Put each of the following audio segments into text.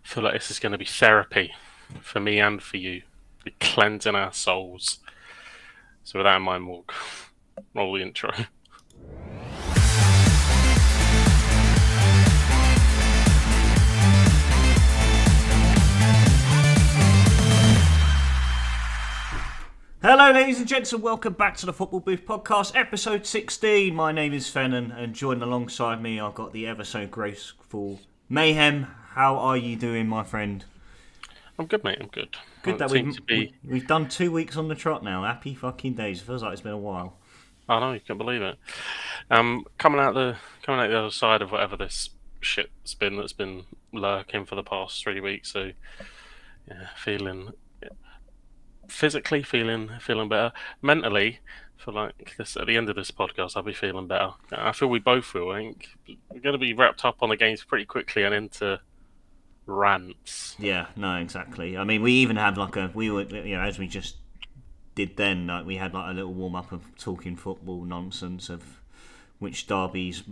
feel like this is going to be therapy for me and for you. We're cleansing our souls. So with that in mind, we'll roll the intro. Hello ladies and gents, and welcome back to the Football Booth Podcast, episode 16. My name is Fennan, and joined alongside me I've got the ever so graceful Mayhem. How are you doing, my friend? I'm good, mate. I'm good. Good that seems to be. we've done 2 weeks on the trot now. Happy fucking days. It feels like it's been a while. I know, you can't believe it. Coming out the other side of whatever this shit's been that's been lurking for the past 3 weeks. So yeah, physically feeling better. Mentally, feel like this at the end of this podcast, I'll be feeling better. I feel we both will. I think we're going to be wrapped up on the games pretty quickly and into rants. Yeah, no, exactly. I mean, we even had as we just did then, like we had like a little warm up of talking football nonsense of which derby's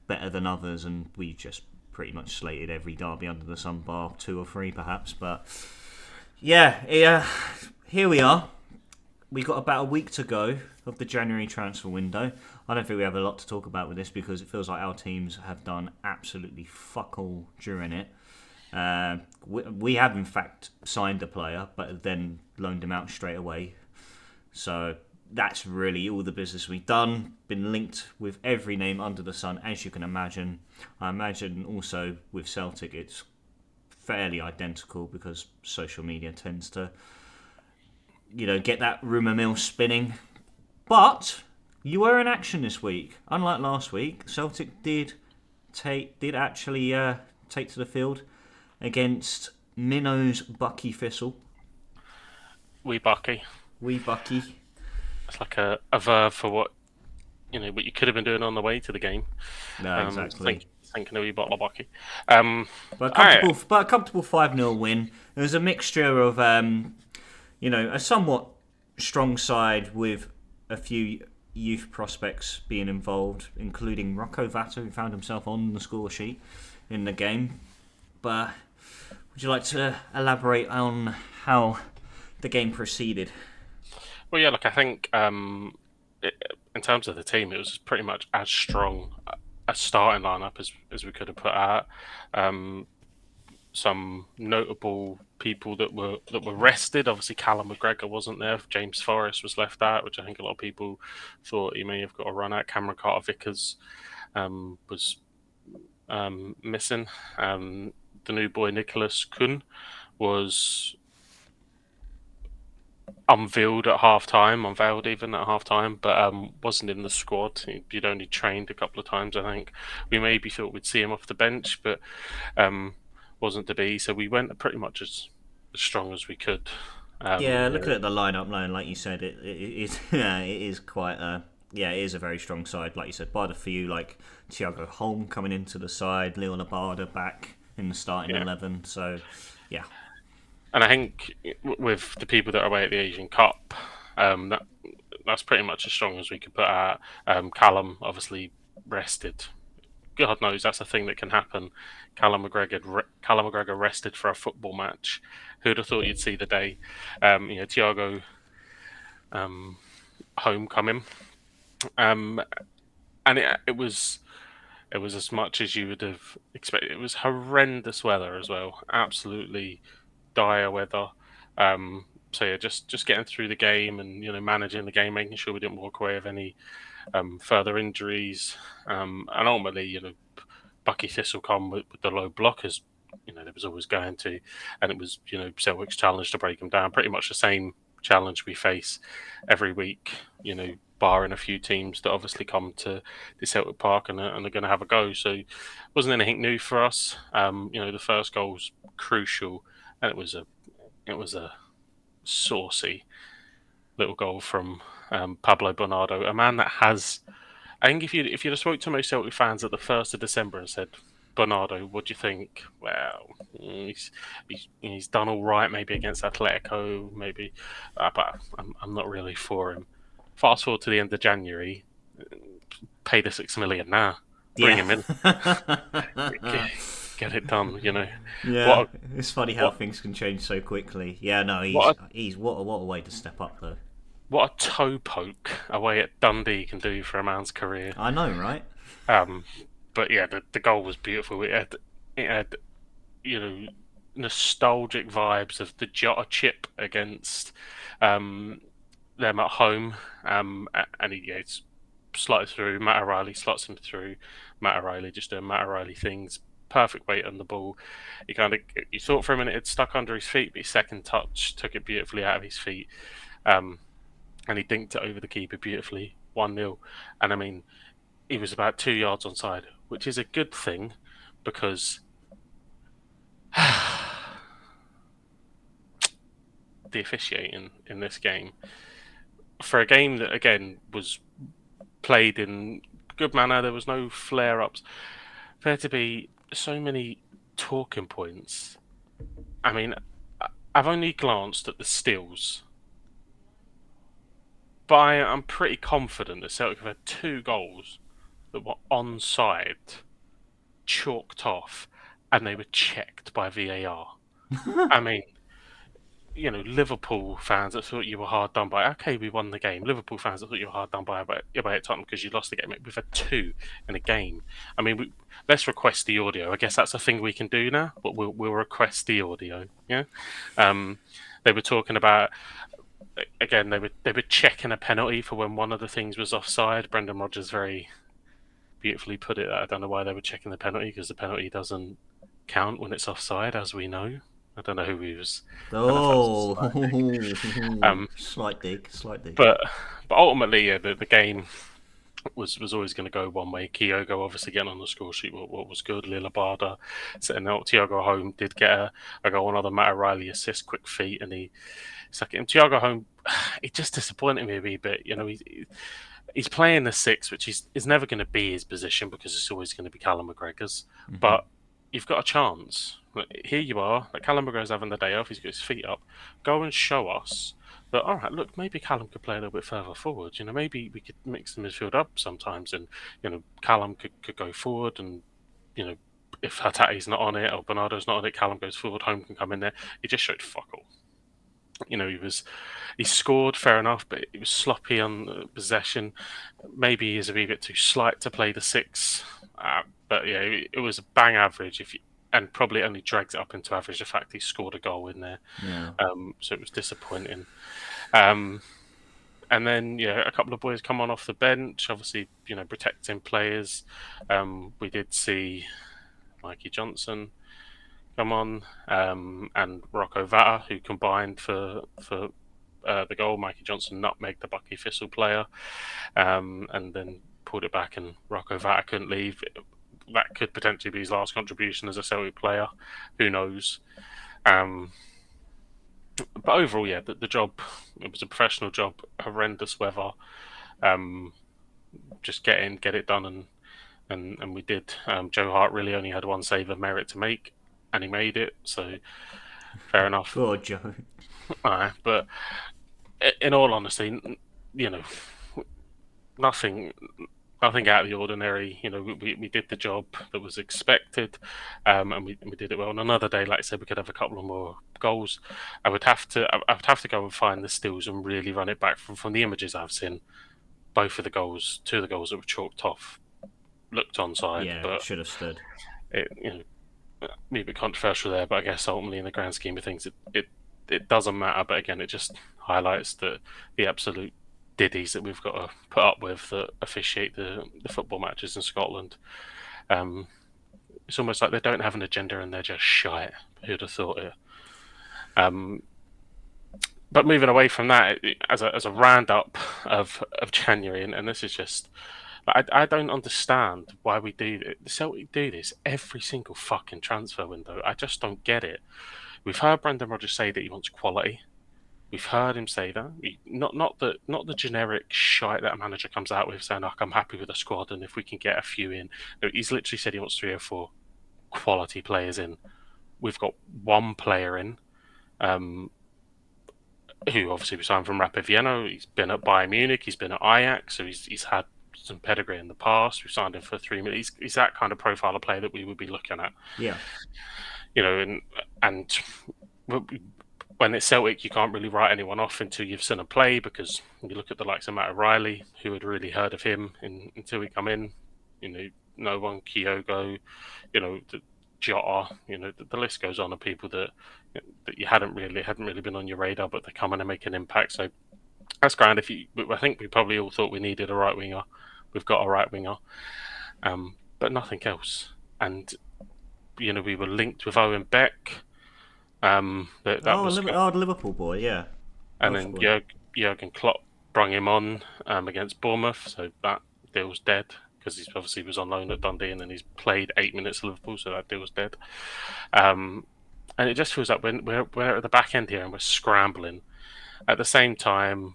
better than others, and we just pretty much slated every derby under the sun, bar 2 or 3 perhaps. But yeah, here we are. We've got about a week to go of the January transfer window. I don't think we have a lot to talk about with this because it feels like our teams have done absolutely fuck all during it. We have in fact signed a player, but then loaned him out straight away. So that's really all the business we've done. Been linked with every name under the sun, as you can imagine. I imagine also with Celtic it's fairly identical because social media tends to, get that rumour mill spinning. But you were in action this week. Unlike last week, Celtic did actually take to the field against Minnow's Bucky Thistle. Wee Bucky. It's like a verb for what you could have been doing on the way to the game. No, exactly. Thinking a wee bottle of Bucky. But a comfortable 5-0 win. It was a mixture of a somewhat strong side with a few youth prospects being involved, including Rocco Vata, who found himself on the score sheet in the game. But would you like to elaborate on how the game proceeded? Well, yeah, look, I think in terms of the team, it was pretty much as strong a starting lineup as we could have put out. Some notable people that were rested. Obviously, Callum McGregor wasn't there. James Forrest was left out, which I think a lot of people thought he may have got a run out. Cameron Carter-Vickers was missing. The new boy Nicholas Kuhn was unveiled even at half time, but wasn't in the squad. He'd only trained a couple of times, I think. We maybe thought we'd see him off the bench, but wasn't to be. So we went pretty much as strong as we could. Looking at the lineup now, like you said, it is quite it is a very strong side. Like you said, by the few like Thiago Holm coming into the side, Leon Abada back in the starting 11. So yeah. And I think with the people that are away at the Asian Cup, that's pretty much as strong as we could put out. Callum obviously rested. God knows that's a thing that can happen. Callum McGregor rested for a football match. Who'd have thought you'd see the day? Thiago homecoming, and it was as much as you would have expected. It was horrendous weather as well. Absolutely dire weather. So yeah, just getting through the game and managing the game, making sure we didn't walk away with any further injuries, and ultimately Bucky Thistle come with the low blockers. There was always going to, and it was Celtic's challenge to break them down. Pretty much the same challenge we face every week. Barring a few teams that obviously come to the Celtic Park and are going to have a go. So it wasn't anything new for us. The first goal was crucial. And it was a saucy little goal from Pablo Bernardo, a man that has. I think if you'd have spoke to most Celtic fans at the 1st of December and said, Bernardo, what do you think? Well, he's done all right, maybe against Atletico, maybe, but I'm not really for him. Fast forward to the end of January, pay the $6 million now, bring him in. get it done. Yeah, What it's funny how what things can change so quickly. Yeah, no, what he's what a way to step up though. what a toe poke away at Dundee can do for a man's career. I know, right? Um, but yeah, the goal was beautiful. It had you know nostalgic vibes of the Jota chip against um, them at home. And it's slotted through. Matt O'Reilly slots him through. Matt O'Reilly just doing Matt O'Reilly things. Perfect weight on the ball. You thought for a minute it stuck under his feet, but his second touch took it beautifully out of his feet. Um, and he dinked it over the keeper beautifully, 1-0. And I mean, he was about 2 yards onside, which is a good thing because the officiating in this game, for a game that again was played in good manner, there was no flare ups. For there to be so many talking points, I mean, I've only glanced at the stills, but I'm pretty confident that Celtic have had 2 goals that were onside, chalked off, and they were checked by VAR. I mean, Liverpool fans that thought you were hard done by. Okay, we won the game. Liverpool fans that thought you were hard done by at Tottenham because you lost the game. We've had 2 in a game. I mean, let's request the audio. I guess that's a thing we can do now. But we'll request the audio. Yeah. Um, they were talking about again. They were checking a penalty for when one of the things was offside. Brendan Rodgers very beautifully put it. I don't know why they were checking the penalty because the penalty doesn't count when it's offside, as we know. I don't know who he was. I don't know if that was offside. Oh, Um, slight dig, slight dig. but but ultimately, yeah, the game was always going to go one way. Kyogo obviously getting on the score sheet, what was good. Lila Barda setting out. Thiago Home did get a goal, another Matt O'Reilly assist, quick feet, and he stuck it in. Thiago Home, it just disappointed me a wee bit. He's playing the six, which is never going to be his position because it's always going to be Callum McGregor's. Hmm. But you've got a chance. Here you are. Like Callum McGregor's having the day off. He's got his feet up. Go and show us that. All right, look, maybe Callum could play a little bit further forward. Maybe we could mix the midfield up sometimes, and Callum could go forward, and you know, if Hatate's not on it or Bernardo's not on it, Callum goes forward. Home can come in there. He just showed fuck all. He scored, fair enough, but he was sloppy on possession. Maybe he's a wee bit too slight to play the six, but yeah, it was a bang average. And probably only drags it up into average the fact he scored a goal in there. Yeah. So it was disappointing. Um, and then yeah, a couple of boys come on off the bench, obviously protecting players. We did see Mikey Johnson come on, and Rocco Vata, who combined for the goal. Mikey Johnson nutmegged the Bucky Thistle player, and then pulled it back, and Rocco Vata couldn't leave. That could potentially be his last contribution as a Celtic player. Who knows? Um, but overall, yeah, the job, it was a professional job. Horrendous weather. Um, just get in, get it done, and we did. Joe Hart really only had one save of merit to make, and he made it. So fair enough. Poor Joe. But in all honesty, you know, nothing nothing out of the ordinary. We did the job that was expected, and we did it well. On another day, like I said, we could have a couple of more goals. I would have to go and find the stills and really run it back from the images I've seen. Both of the goals, 2 of the goals that were chalked off, looked onside, Yeah, but should have stood. it maybe a bit controversial there. But I guess ultimately, in the grand scheme of things, it doesn't matter. But again, it just highlights the absolute diddies that we've got to put up with that officiate the football matches in Scotland. Um, it's almost like they don't have an agenda and they're just shite. Who'd have thought it? Um, but moving away from that, as a roundup of January, and this is just. I don't understand why we do it. Celtic do this every single fucking transfer window. I just don't get it. We've heard Brendan Rodgers say that he wants quality. We've heard him say that. Not the generic shite that a manager comes out with saying, "Like, I'm happy with the squad, and if we can get a few in." No, he's literally said he wants 3 or 4 quality players in. We've got one player in, um, who obviously we signed from Rapid Vienna. He's been at Bayern Munich. He's been at Ajax, so he's had some pedigree in the past. We've signed him for 3 million. He's that kind of profile of player that we would be looking at. Yeah. And when it's Celtic, you can't really write anyone off until you've seen him play, because you look at the likes of Matt O'Reilly, who had really heard of him until he come in. No one, Kyogo, the Jota, the list goes on of people that you hadn't really been on your radar, but they come in and make an impact. So that's grand. I think we probably all thought we needed a right winger. We've got a right winger, but nothing else. And we were linked with Owen Beck. That Oh, was, the Liverpool boy, yeah. and Welsh then boy. Jurgen Klopp brought him on against Bournemouth, so that deal's dead, because he obviously was on loan at Dundee and then he's played 8 minutes at Liverpool, so that deal's dead. Um, and it just feels like we're at the back end here and we're scrambling. At the same time,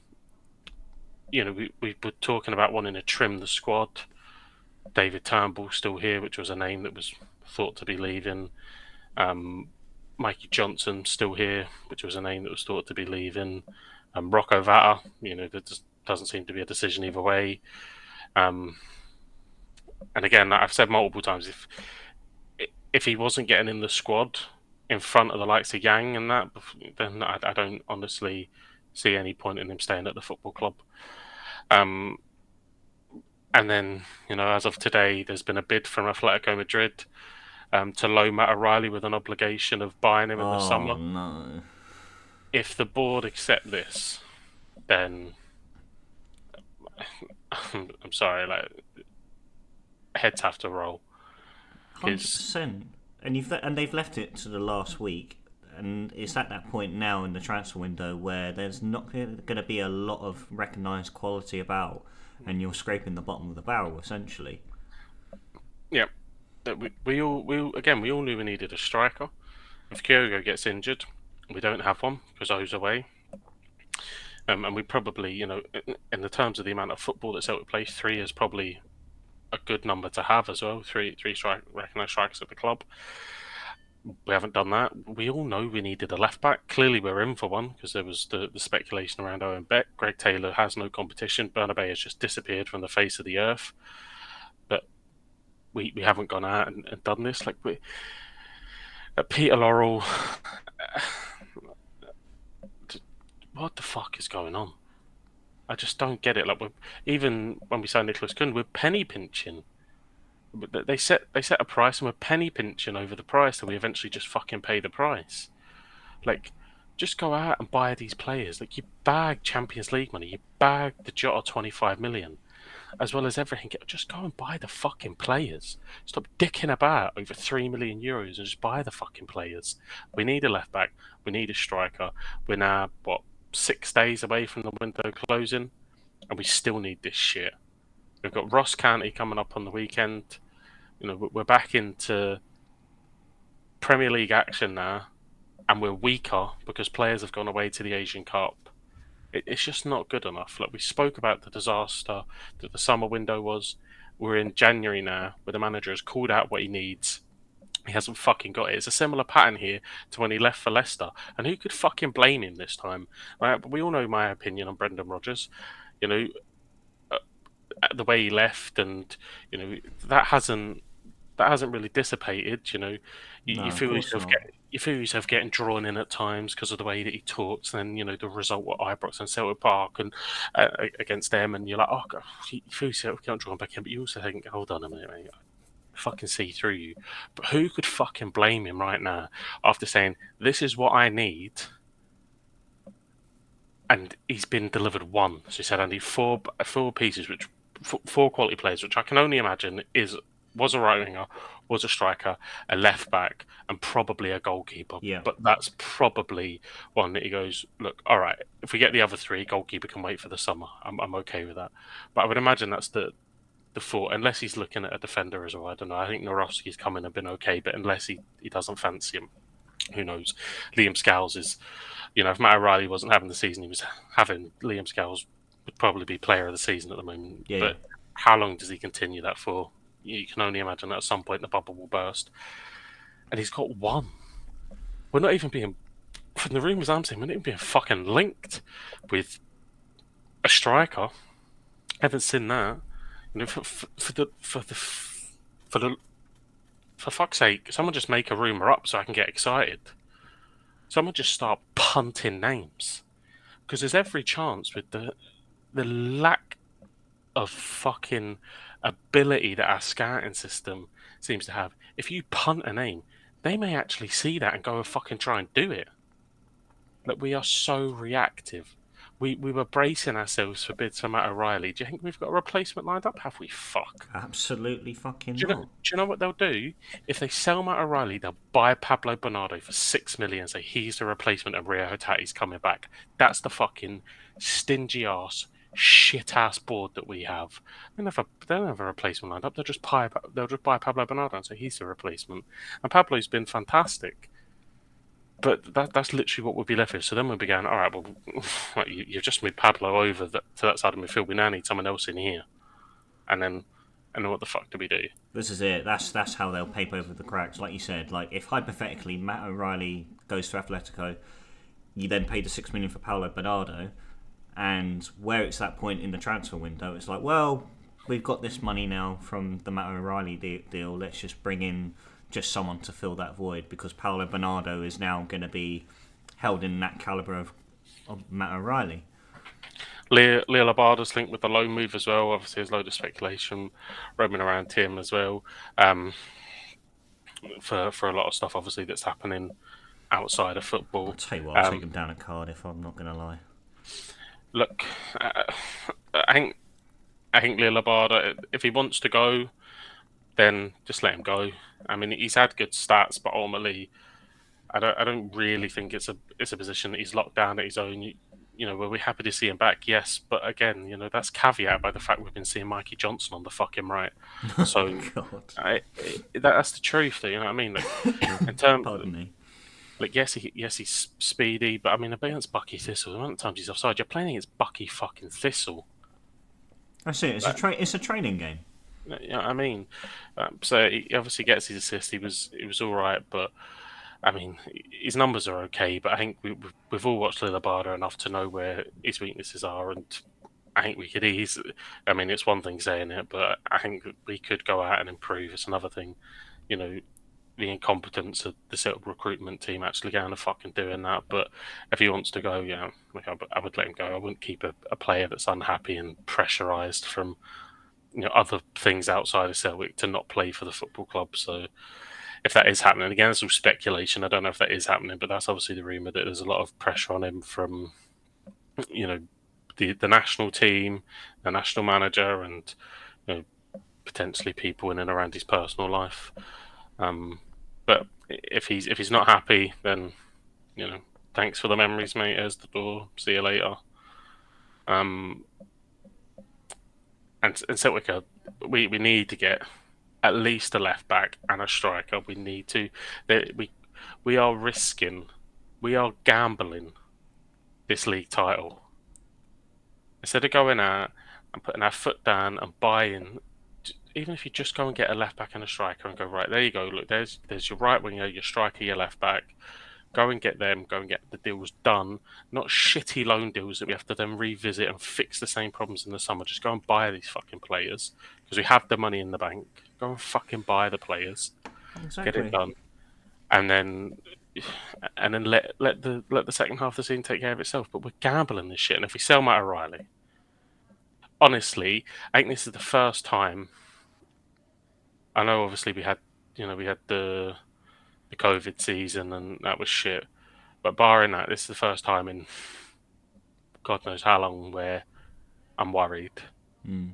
we were talking about wanting to trim the squad. David Turnbull's still here, which was a name that was thought to be leaving. Mikey Johnson still here, which was a name that was thought to be leaving. Rocco Vata, there just doesn't seem to be a decision either way. Um, and again, I've said multiple times, if he wasn't getting in the squad in front of the likes of Yang and that, then I don't honestly see any point in him staying at the football club. Um, and then, as of today, there's been a bid from Atletico Madrid to loan Matt O'Reilly with an obligation of buying him in the Oh, summer. no. If the board accept this, then I'm sorry, like, heads have to roll, because 100%. And they've left it to the last week, and it's at that point now in the transfer window where there's not going to be a lot of recognised quality about, and you're scraping the bottom of the barrel essentially. yeah, we all knew we needed a striker. If Kyogo gets injured, we don't have one because O's away. And we probably, in the terms of the amount of football that Celtic plays, 3 is probably a good number to have as well. Three recognised strikers at the club. We haven't done that. We all know we needed a left back. Clearly, we're in for one, because there was the speculation around Owen Beck. Greg Taylor has no competition. Bernabei has just disappeared from the face of the earth. But we haven't gone out and done this. Like, Peter Laurel, what the fuck is going on? I just don't get it. Like, even when we signed Nicholas Kuhn, we're penny pinching. They set a price, and we're penny pinching over the price, and we eventually just fucking pay the price. Like, just go out and buy these players. Like, you bag Champions League money, you bag the Jota 25 million, as well as everything. Just go and buy the fucking players. Stop dicking about over €3 million and just buy the fucking players. We need a left back. We need a striker. We're now, 6 days away from the window closing, and we still need this shit. We've got Ross County coming up on the weekend. We're back into Premier League action now, and we're weaker because players have gone away to the Asian Cup. It's just not good enough. Like, we spoke about the disaster that the summer window was. We're in January now, where the manager has called out what he needs. He hasn't fucking got it. It's a similar pattern here to when he left for Leicester. And who could fucking blame him this time? Right? But we all know my opinion on Brendan Rodgers. You know, the way he left, and you know that hasn't really dissipated. You No, of feel course yourself not. getting drawn in at times because of the way that he talks. And then the result at Ibrox and Celtic Park and against them, and you're like, oh God, you feel yourself getting drawn back in, but you also think, hold on a minute, mate. I fucking see through you. But who could fucking blame him right now after saying this is what I need? And he's been delivered one. So he said, I need four pieces, which four quality players, which I can only imagine was a right winger, was a striker, a left back, and probably a goalkeeper. Yeah. But that's probably one that he goes, look, all right, if we get the other three, goalkeeper can wait for the summer. I'm okay with that. But I would imagine that's the thought, unless he's looking at a defender as well. I don't know. I think Norowski's come in and been okay, but unless he doesn't fancy him, who knows? Liam Scales is, if Matt O'Reilly wasn't having the season he was having, Liam Scales would probably be player of the season at the moment. Yeah, yeah. But how long does he continue that for? You can only imagine that at some point the bubble will burst. And he's got one. We're not even being, from the rumours I'm seeing, we're not even being fucking linked with a striker. Haven't seen that. for the for fuck's sake, someone just make a rumor up so I can get excited. Someone just start punting names because there's every chance with the lack of fucking ability that our scouting system seems to have. If you punt a name, they may actually see that and go and fucking try and do it. Like we are so reactive. We were bracing ourselves for bids for Matt O'Reilly. Do you think we've got a replacement lined up? Have we? Fuck. Absolutely fucking Do not. you know what they'll do? If they sell Matt O'Reilly, they'll buy Pablo Bernardo for 6 million and say he's the replacement and Rio Hotati's coming back. That's the fucking stingy ass, shit ass board that we have. They don't have a replacement lined up. They'll just buy Pablo Bernardo and say he's the replacement. And Pablo's been fantastic. But that's literally what we'll be left with. So then we'll be going, all right, well, you've just moved Pablo over to that side of midfield. We now need someone else in here. And then what the fuck do we do? This is it. That's how they'll paper over the cracks. Like you said, like if hypothetically Matt O'Reilly goes to Atletico, you then pay the 6 million for Paulo Bernardo, and where it's that point in the transfer window, it's like, well, we've got this money now from the Matt O'Reilly deal. Let's just bring in just someone to fill that void because Paulo Bernardo is now going to be held in that calibre of Matt O'Reilly. Leo Labarda's linked with the loan move as well. Obviously, there's a load of speculation roaming around him as well. For a lot of stuff, obviously, that's happening outside of I'll football. tell you what, I'll take Um, him down at Cardiff. I'm not going to lie. Look, I think Leo Labarda, if he wants to go, then just let him go. I mean, he's had good stats, but ultimately, I don't really think it's a position that he's locked down at his own. Were we happy to see him back? Yes, but again, that's caveat by the fact we've been seeing Mikey Johnson on the fucking right. So God, that's the truth. You know what I mean? Like in terms, pardon me. like he's speedy, but I mean against Bucky Thistle, the amount of times he's offside, you're playing against Bucky fucking Thistle. That's it. Like, It's a training game. you know what I mean? So he obviously gets his assist. He was all right, but I mean, his numbers are okay, but I think we've all watched Lillard enough to know where his weaknesses are, and I think we could easily. I mean, it's one thing saying it, but I think we could go out and improve. It's another thing, you know, the incompetence of the settled recruitment team actually going and fucking doing that. But if he wants to go, yeah, like I would let him go. I wouldn't keep a player that's unhappy and pressurised from other things outside of Celtic to not play for the football club. So if that is happening, again, it's all speculation. I don't know if that is happening, but that's obviously the rumor that there's a lot of pressure on him from you know the national team, the national manager, and potentially people in and around his personal life. But if he's not happy, then thanks for the memories, mate. There's the door. See you later. Um, and Celtic, we need to get at least a left back and a striker. We need to. We are risking, we are gambling this league title instead of going out and putting our foot down and buying. Even if you just go and get a left back and a striker and go, right, there you go. Look, there's your right winger, your striker, your left back. Go and get them. Go and get the deals done. Not shitty loan deals that we have to then revisit and fix the same problems in the summer. Just go and buy these fucking players because we have the money in the bank. Go and fucking buy the players. Get it Exactly. done, and then let the second half of the season take care of itself. But we're gambling this shit, and if we sell Matt O'Reilly, honestly, I think this is the first time. I know, obviously, we had the COVID season, and that was shit. But barring that, this is the first time in God knows how long where I'm worried. And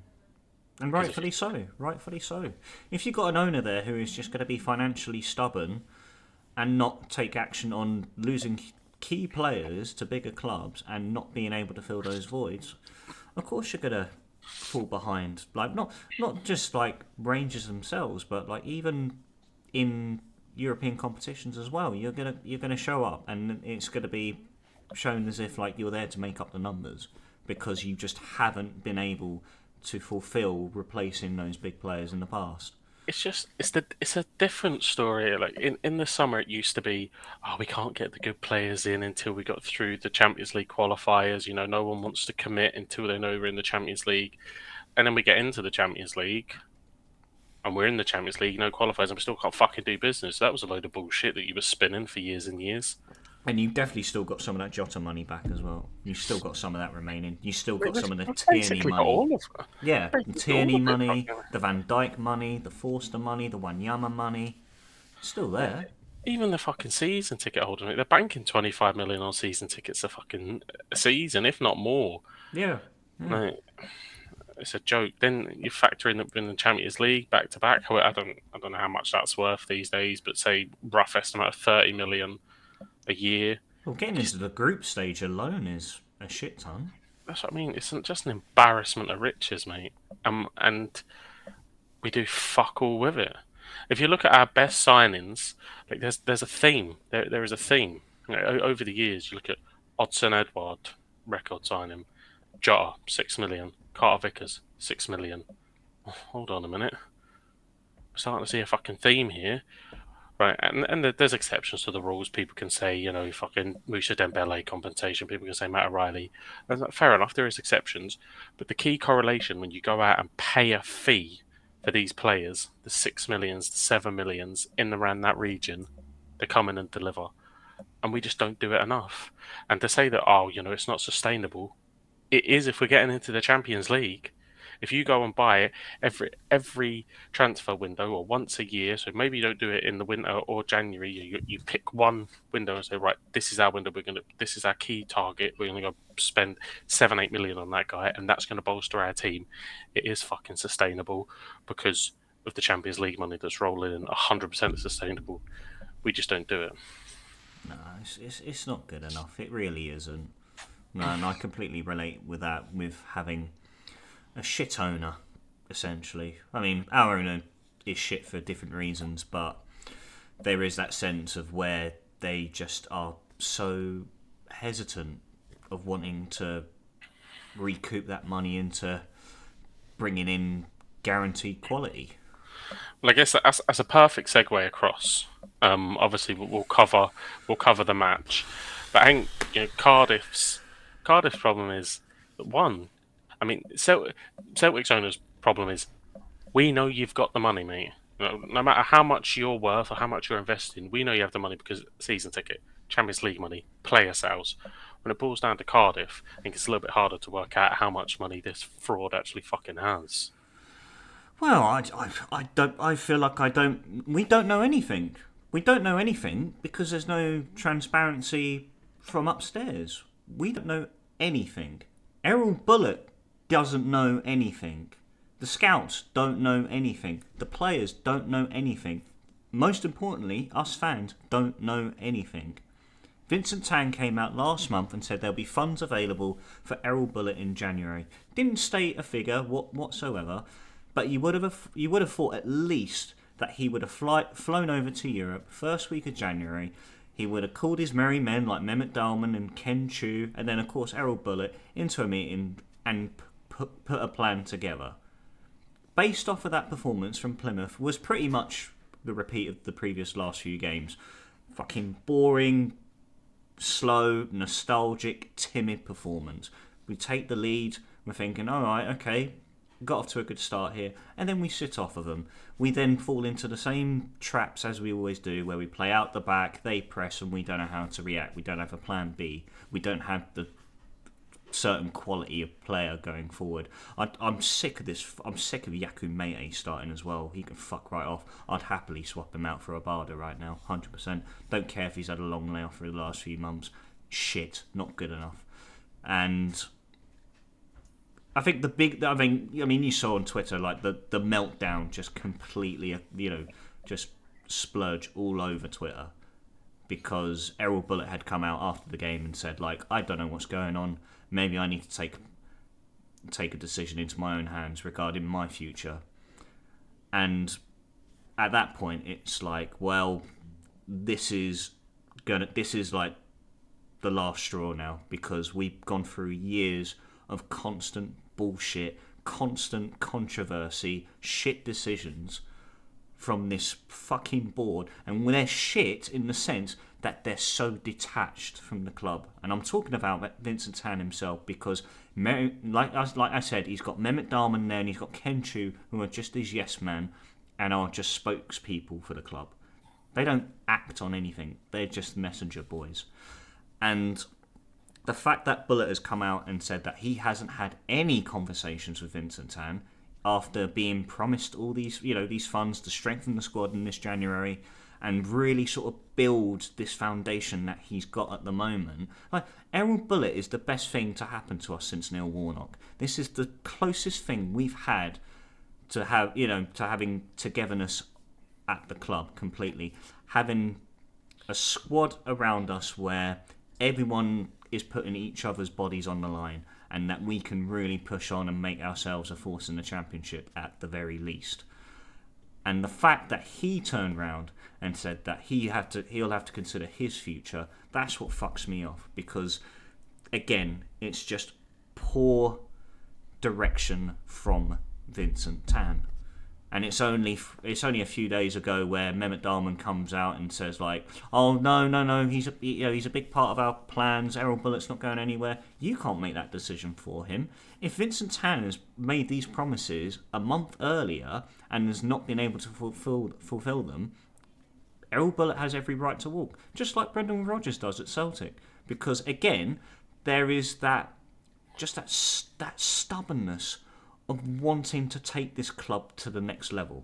Because if rightfully so. Rightfully so. If you've got an owner there who is just going to be financially stubborn and not take action on losing key players to bigger clubs and not being able to fill those voids, of course you're going to fall behind. Like not just like Rangers themselves, but like even in European competitions as well. You're gonna show up, and it's gonna be shown as if like you're there to make up the numbers because you just haven't been able to fulfil replacing those big players in the past. it's a different story. Like in the summer, it used to be, oh, we can't get the good players in until we got through the Champions League qualifiers. No one wants to commit until they know we're in the Champions League. and then we get into the Champions League, and we're in the Champions League, no qualifiers, and we still can't fucking do business. That was a load of bullshit that you were spinning for years and years. And you've definitely still got some of that Jota money back as well. You've still got some of that remaining. You've still got some of the We've Tierney basically got money. all of it. Yeah, the Basically all Tierney of it. money, Fucking. the Van Dijk money, the Forster money, the Wanyama money. Still there. Even the fucking season ticket holders, they're banking 25 million on season tickets a fucking season, if not more. Yeah. Like, it's a joke. Then you factor in the Champions League back to back. I don't know how much that's worth these days, but say rough estimate of 30 million a year. Well, getting into the group stage alone is a shit ton. That's what I mean. It's just an embarrassment of riches, mate. And we do fuck all with it. If you look at our best signings, like there's a theme. There is a theme. You know, over the years, you look at Odson Edward, record signing, Jota 6 million, Carter Vickers 6 million. Oh, hold on a minute, we're starting to see a fucking theme here, right? And there's exceptions to the rules. People can say, you know, fucking Musa Dembele compensation. People can say Matt O'Reilly. Fair enough, there is exceptions, but the key correlation when you go out and pay a fee for these players, the 6 millions, the 7 millions in around that region, they come in and deliver, and we just don't do it enough. And to say that, oh, you know, it's not sustainable, it is if we're getting into the Champions League. If you go and buy it every transfer window or once a year, so maybe you don't do it in the winter or January. You pick one window and say, right, this is our window. This is our key target. We're gonna go spend 7-8 million on that guy, and that's gonna bolster our team. It is fucking sustainable because of the Champions League money that's rolling in. 100% sustainable. We just don't do it. No, it's not good enough. It really isn't. No, and I completely relate with that, with having a shit owner, essentially. I mean, our owner is shit for different reasons, but there is that sense of where they just are so hesitant of wanting to recoup that money into bringing in guaranteed quality. Well, I guess that's a perfect segue across. Obviously, we'll cover the match, but I think, you know, Cardiff's problem is that, one. I mean, Celtic's owner's problem is, we know you've got the money, mate. No matter how much you're worth or how much you're investing, we know you have the money because season ticket, Champions League money, player sales. When it boils down to Cardiff, I think it's a little bit harder to work out how much money this fraud actually fucking has. Well, I don't. I feel like I don't. We don't know anything. We don't know anything because there's no transparency from upstairs. We don't know anything. Erol Bulut doesn't know anything. The scouts don't know anything. The players don't know anything. Most importantly, us fans don't know anything. Vincent Tan came out last month and said there'll be funds available for Erol Bulut in January. Didn't state a figure whatsoever, but you would have thought at least that he would have flown over to Europe first week of January. He would have called his merry men like Mehmet Dalman and Ken Chu, and then of course Erol Bulut, into a meeting and put a plan together. Based off of that performance from Plymouth, was pretty much the repeat of the previous last few games. Fucking boring, slow, nostalgic, timid performance. We take the lead, we're thinking, alright, okay, got off to a good start here, and then we sit off of them. We then fall into the same traps as we always do, where we play out the back, they press, and we don't know how to react. We don't have a plan B. We don't have the certain quality of player going forward. I'm sick of this. I'm sick of Yaku Mate starting as well. He can fuck right off. I'd happily swap him out for Abada right now, 100%. Don't care if he's had a long layoff for the last few months. Shit, not good enough. And I think I mean, you saw on Twitter, like the meltdown, just completely, just splurge all over Twitter, because Erol Bulut had come out after the game and said, like, I don't know what's going on. Maybe I need to take a decision into my own hands regarding my future. And at that point, it's like, well, this is like the last straw now, because we've gone through years of constant bullshit, constant controversy, shit decisions from this fucking board, and they're shit in the sense that they're so detached from the club. And I'm talking about Vincent Tan himself because, like I said, he's got Mehmet Darman there and he's got Ken Chu, who are just these yes men and are just spokespeople for the club. They don't act on anything. They're just messenger boys. And the fact that Bulut has come out and said that he hasn't had any conversations with Vincent Tan after being promised all these, these funds to strengthen the squad in this January and really sort of build this foundation that he's got at the moment. Like, Erol Bulut is the best thing to happen to us since Neil Warnock. This is the closest thing we've had to having togetherness at the club completely. Having a squad around us where everyone is putting each other's bodies on the line and that we can really push on and make ourselves a force in the championship at the very least. And the fact that he turned round and said that he'll have to consider his future, that's what fucks me off. Because, again, it's just poor direction from Vincent Tan. And it's only a few days ago where Mehmet Darman comes out and says like, "Oh no, he's a big part of our plans. Erol Bulut's not going anywhere." You can't make that decision for him. If Vincent Tan has made these promises a month earlier and has not been able to fulfill them, Erol Bulut has every right to walk, just like Brendan Rodgers does at Celtic. Because again, there is that stubbornness of wanting to take this club to the next level.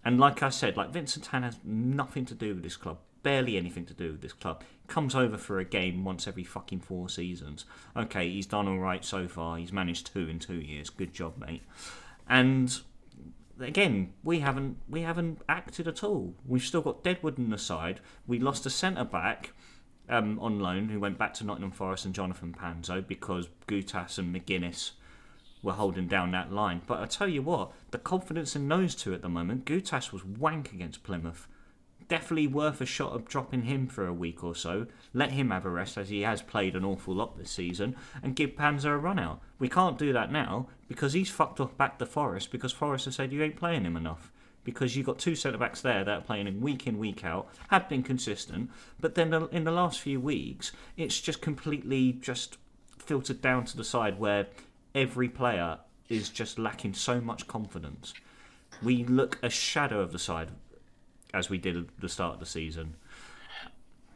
And like I said, like Vincent Tan has nothing to do with this club, barely anything to do with this club. Comes over for a game once every fucking 4 seasons. Okay, he's done all right so far. He's managed 2 in 2 years. Good job, mate. And again, we haven't acted at all. We've still got Deadwood on the side. We lost a centre back on loan who went back to Nottingham Forest and Jonathan Panzo because Gutas and McGuinness were holding down that line. But I tell you what, the confidence in those two at the moment, Gutas was wank against Plymouth. Definitely worth a shot of dropping him for a week or so. Let him have a rest, as he has played an awful lot this season, and give Panzer a run out. We can't do that now because he's fucked off back to Forest because Forest have said you ain't playing him enough. Because you've got 2 centre-backs there that are playing him week in, week out, have been consistent, but then in the last few weeks, it's just completely just filtered down to the side where every player is just lacking so much confidence. We look a shadow of the side as we did at the start of the season.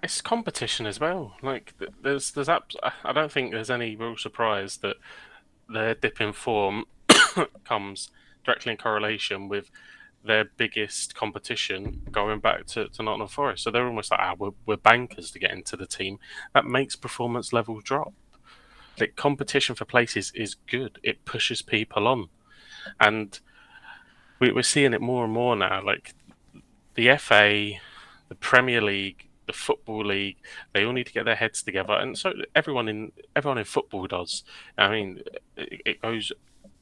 It's competition as well. Like I don't think there's any real surprise that their dip in form comes directly in correlation with their biggest competition going back to Nottingham Forest. So they're almost like, we're bankers to get into the team. That makes performance levels drop. Like, competition for places is good. It pushes people on. And we're seeing it more and more now. Like, the FA, the Premier League, the Football League, they all need to get their heads together, and so everyone in football does. I mean, it goes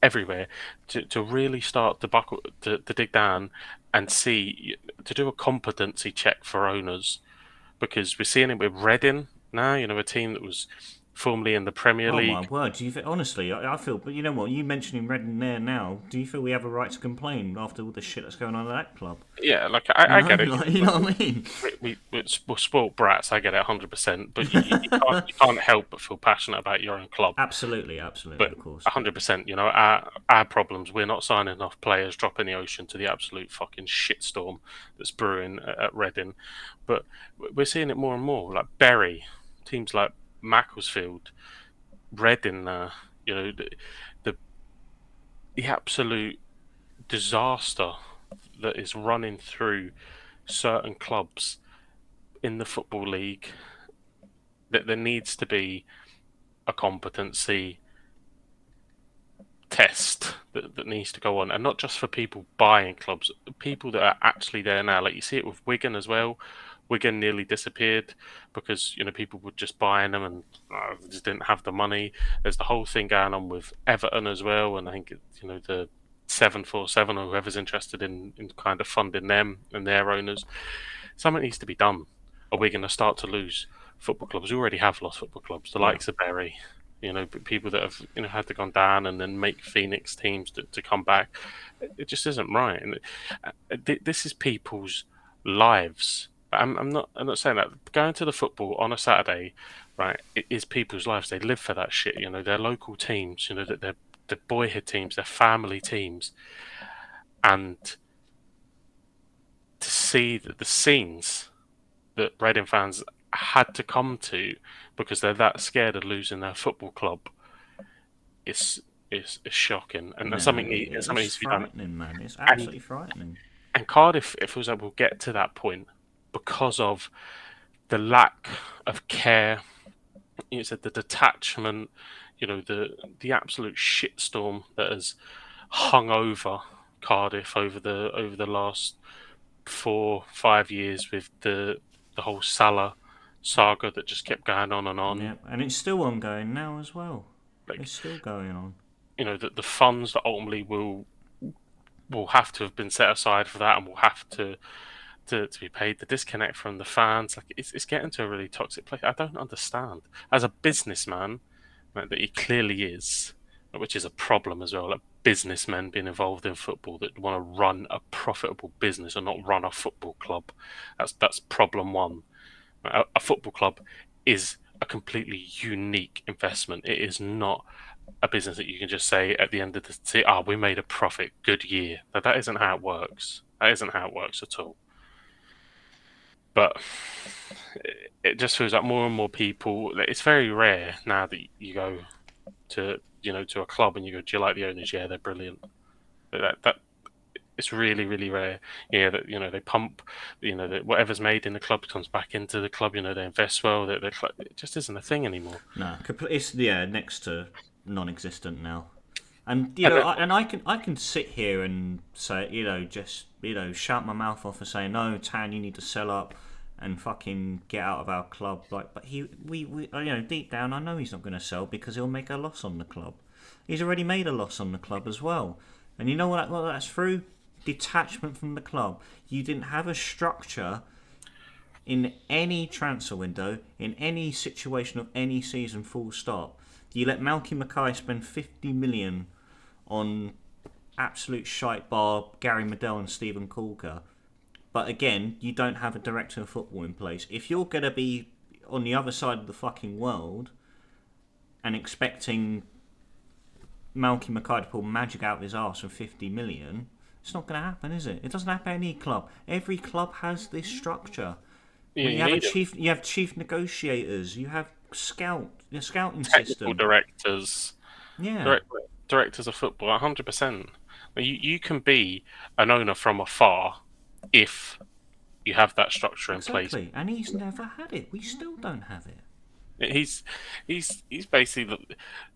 everywhere to really start to buckle to dig down and see to do a competency check for owners, because we're seeing it with Reading now. A team that was formerly in the Premier Oh my League. word! Do you honestly? I feel, but you know what? You mentioning Reading there now. Do you feel we have a right to complain after all the shit that's going on at that club? Yeah, like You I know, get it. like, you know what I mean? We're spoilt brats. I get it 100%. But you can't help but feel passionate about your own club. Absolutely, absolutely, But of course. 100%, our problems. We're not signing enough players, dropping the ocean to the absolute fucking shitstorm that's brewing at Reading. But we're seeing it more and more. Like Bury, teams like Macclesfield, Reading. The, the the absolute disaster that is running through certain clubs in the football league. That there needs to be a competency test that needs to go on, and not just for people buying clubs, people that are actually there now. Like, you see it with Wigan as well. Wigan nearly disappeared because people were just buying them and they just didn't have the money. There's the whole thing going on with Everton as well, and I think the 747 or whoever's interested in kind of funding them and their owners. Something needs to be done. Are we going to start to lose football clubs? We already have lost football clubs, the Yeah. likes of Bury, people that have had to go down and then make Phoenix teams to come back. It just isn't right. And this is people's lives I'm not saying that. Going to the football on a Saturday, right, it is people's lives. They live for that shit. Their local teams. That they're boyhood teams, their family teams, and to see the scenes that Reading fans had to come to because they're that scared of losing their football club is is shocking, and No, something it's needs to be done. frightening, man. It's And absolutely frightening. and Cardiff, if it was able to get to that point because of the lack of care, you said the detachment, the absolute shitstorm that has hung over Cardiff over the last 4 5 years with the whole Salah saga that just kept going on and on. Yeah, and it's still ongoing now as well. Like It's still going on. the funds that ultimately will have to have been set aside for that and will have to be paid. The disconnect from the fans, like it's getting to a really toxic place. I don't understand. As a businessman, like, that he clearly is, which is a problem as well. Like businessmen being involved in football that want to run a profitable business and not run a football club. That's problem one. A football club is a completely unique investment. It is not a business that you can just say at the end of the say, we made a profit, good year. That isn't how it works. That isn't how it works at all. But it just feels like more and more people. It's very rare now that you go to a club and you go, do you like the owners? Yeah, they're brilliant. That it's really really rare. Yeah, that they pump, that whatever's made in the club comes back into the club. They invest well. That it just isn't a thing anymore. No, it's next to non-existent now. And And I can sit here and say just shout my mouth off and say no, Tan, you need to sell up and fucking get out of our club. Like, but we deep down I know he's not going to sell because he'll make a loss on the club. He's already made a loss on the club as well. And you know what that's through? Detachment from the club. You didn't have a structure in any transfer window, in any situation of any season, full stop. You let Malky Mackay spend 50 million on absolute shite bar Gary Medell and Stephen Corker. But again, you don't have a director of football in place. If you're going to be on the other side of the fucking world and expecting Malky Mackay to pull magic out of his arse for 50 million, it's not going to happen, is it? It doesn't happen at any club. Every club has this structure. When you you have need you have chief negotiators, you have a scouting technical system. directors, Yeah, direct, directors of football, 100%. You can be an owner from afar if you have that structure in place. exactly. And he's never had it. We still don't have it. He's he's basically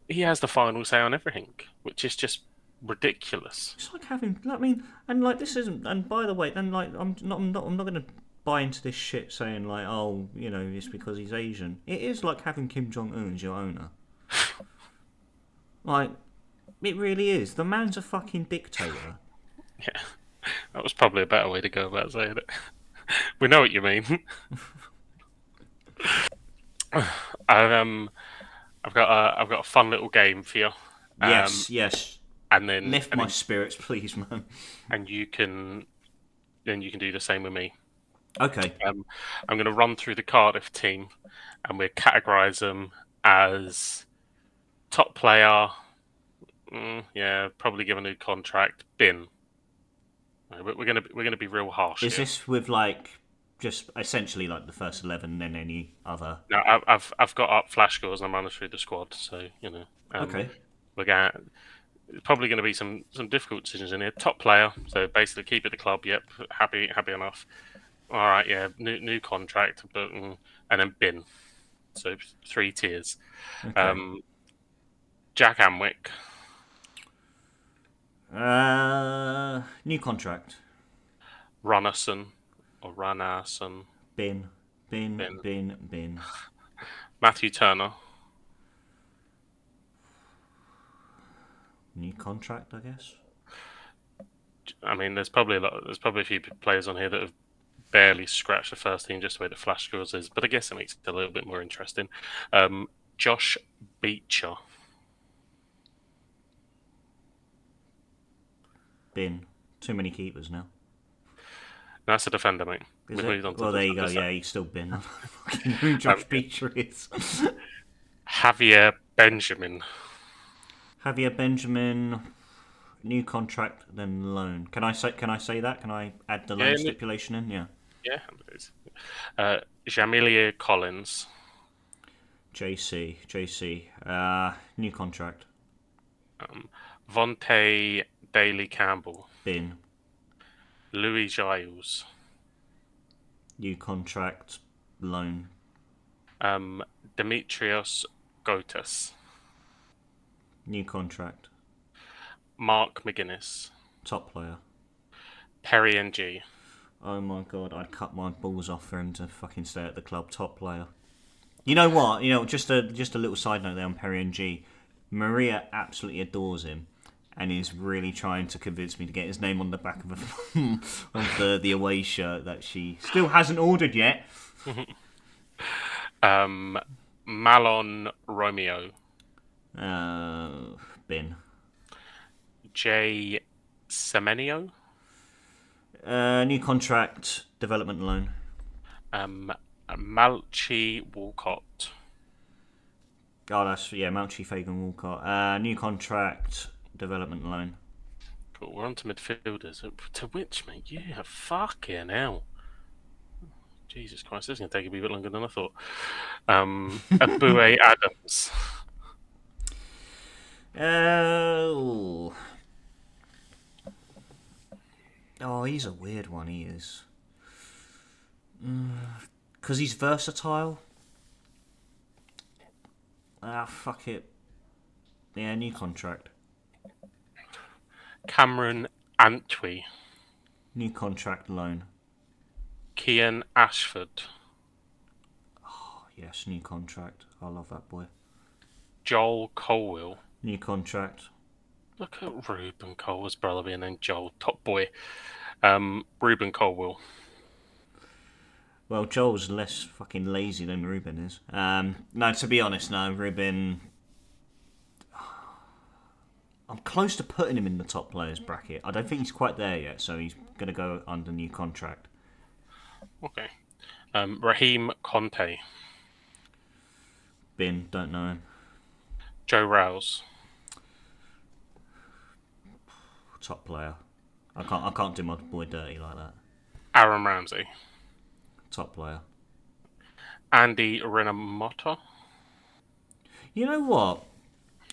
he has the final say on everything, which is just ridiculous. It's like having. I mean, and like this isn't. And by the way, then like I'm not going to buy into this shit saying like, oh, it's because he's Asian. It is like having Kim Jong Un as your owner. Like, it really is. The man's a fucking dictator. Yeah, that was probably a better way to go about saying it. We know what you mean. I, um, I've got a fun little game for you, um, Yes, yes. and then Lift my spirits, please, man. and you can do the same with me. Okay. Um, I'm going to run through the Cardiff team, and we'll categorise them as top player. Yeah, probably give a new contract. Bin. We're gonna be real harsh Is here. this with like just essentially like the first 11, then any other? Now I've got up flash scores and I'm running through the squad, so Okay. we're going probably going to be some difficult decisions in here. Top player, so basically keep at the club. Yep, happy enough. All right, yeah, new contract, but and then bin. So 3 tiers. Okay. Um, Jack Amwick, New contract. Runnerson or Ranarson, Bin. Bin. bin. Bin. Bin. Matthew Turner, New contract, I guess. I mean, there's probably a few players on here that have barely scratched the first team just the way the flash scores is, but I guess it makes it a little bit more interesting. Josh Beecher, Bin. Too many keepers now. that's a defender, mate. Is We've it? moved on to Well, there you go. defenders. Yeah, he's still been. I don't fucking know who Um, Josh Beecher is. Javier Benjamin. Javier Benjamin, new contract, then loan. Can I say? Can I say that? Can I add the Yeah, loan stipulation in? Yeah. yeah, it is. Jamilia Collins. JC. New contract. Um, Vontae Daly Campbell. Bin. Louis Giles. New contract. Loan. Demetrios Gotas. New contract. Mark McGuinness. Top player. Perry NG. Oh my god, I'd cut my balls off for him to fucking stay at the club. Top player. You know what? just a little side note there on Perry and G. Maria absolutely adores him, and is really trying to convince me to get his name on the back of the away shirt that she still hasn't ordered yet. Malon Romeo. Bin. Jay Semenyo. New contract, development loan. Malchi Walcott. Oh, that's Mountchi Fagan Walcott. New contract, development loan. Cool, we're on to midfielders. To which, mate? Yeah, fucking hell. Jesus Christ, this is going to take a wee bit longer than I thought. Abue Adams. Oh, he's a weird one. He is, because he's versatile. Fuck it. Yeah, new contract. Cameron Antwi. New contract loan. Kian Ashford. Oh, yes, new contract. I love that boy. Joel Colwill. New contract. Look at Ruben Colwill's brother being named Joel. Top boy. Ruben Colwill. Well, Joel's less fucking lazy than Ruben is. No, to be honest, no, Ruben. I'm close to putting him in the top players bracket. I don't think he's quite there yet, so he's going to go under new contract. Okay. Raheem Conte. Bin, don't know him. Joe Rouse. Top player. I can't do my boy dirty like that. Aaron Ramsey. Top player. Andy Renamotta. You know what?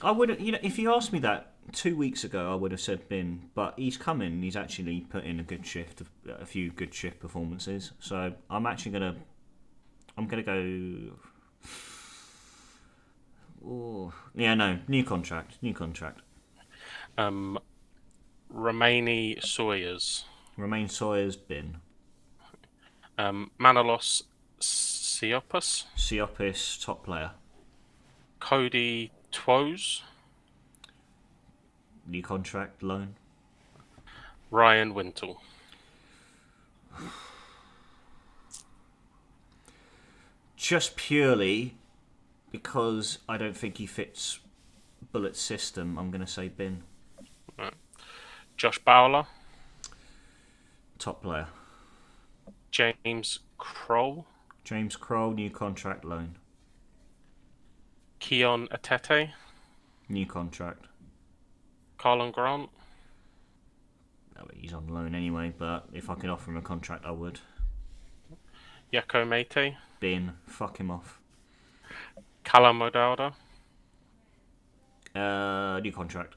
I would, if you asked me that 2 weeks ago, I would have said Bin. But he's come in. He's actually put in a few good shift performances. So I'm gonna go. Oh, yeah, no, new contract. Romani Sawyers. Romain Sawyer's Bin. Manolos Siopis. Siopis, top player. Cody Twos. New contract, loan. Ryan Wintle. Just purely because I don't think he fits Bulut's system, I'm going to say Bin. Right. Josh Bowler. Top player. James Kroll. James Kroll, new contract, loan. Keon Atete. New contract. Carlon Grant. Oh, he's on loan anyway, but if I could offer him a contract, I would. Yako Mete. Bin, fuck him off. Callum O'Dowda. New contract.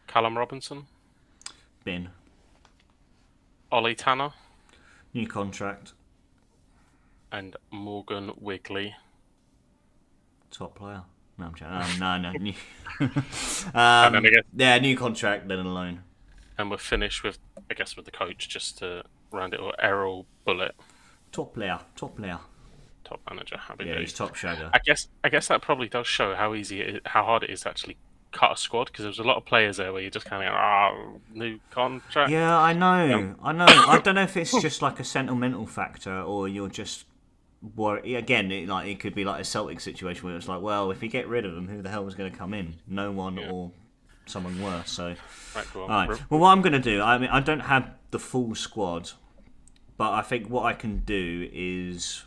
Callum Robinson. Bin. Ollie Tanner. New contract. And Morgan Wigley. Top player. No, I'm joking. No. New. And then again, yeah, new contract, then a loan. and we're finished with, I guess, with the coach, just to round it all. Erol Bulut. Top player. Top manager. Happy Yeah, days. he's top shagger. I guess that probably does show how hard it is to actually cut a squad, because there's a lot of players there where you're just kind of new contract. Yeah, I know. I don't know if it's just like a sentimental factor or you're just worried. Again, it could be like a Celtic situation where it's like, well, if you get rid of them, who the hell was going to come in? No one or someone worse. So, Right, cool. all right. Well, what I'm going to do, I mean, I don't have the full squad, but I think what I can do is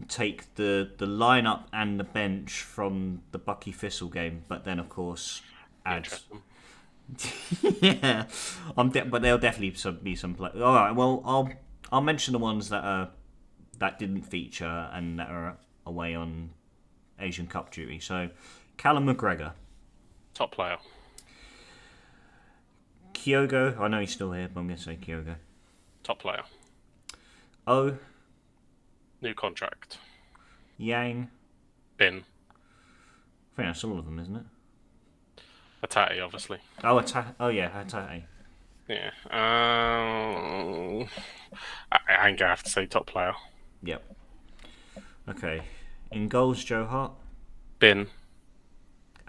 take the lineup and the bench from the Bucky Thistle game, but then of course Be add. interesting. Yeah, but there'll definitely be some play. All right, well I'll mention the ones that didn't feature and that are away on Asian Cup duty. So Callum McGregor, Top player. Kyogo. I know he's still here, but I'm going to say Kyogo. Top player. O, New contract. Yang. Bin. I think that's all of them, isn't it? Atati, obviously. Oh yeah, Hatate. Yeah. I ain't gonna have to say top player. Yep. Okay. In goals, Joe Hart, Bin.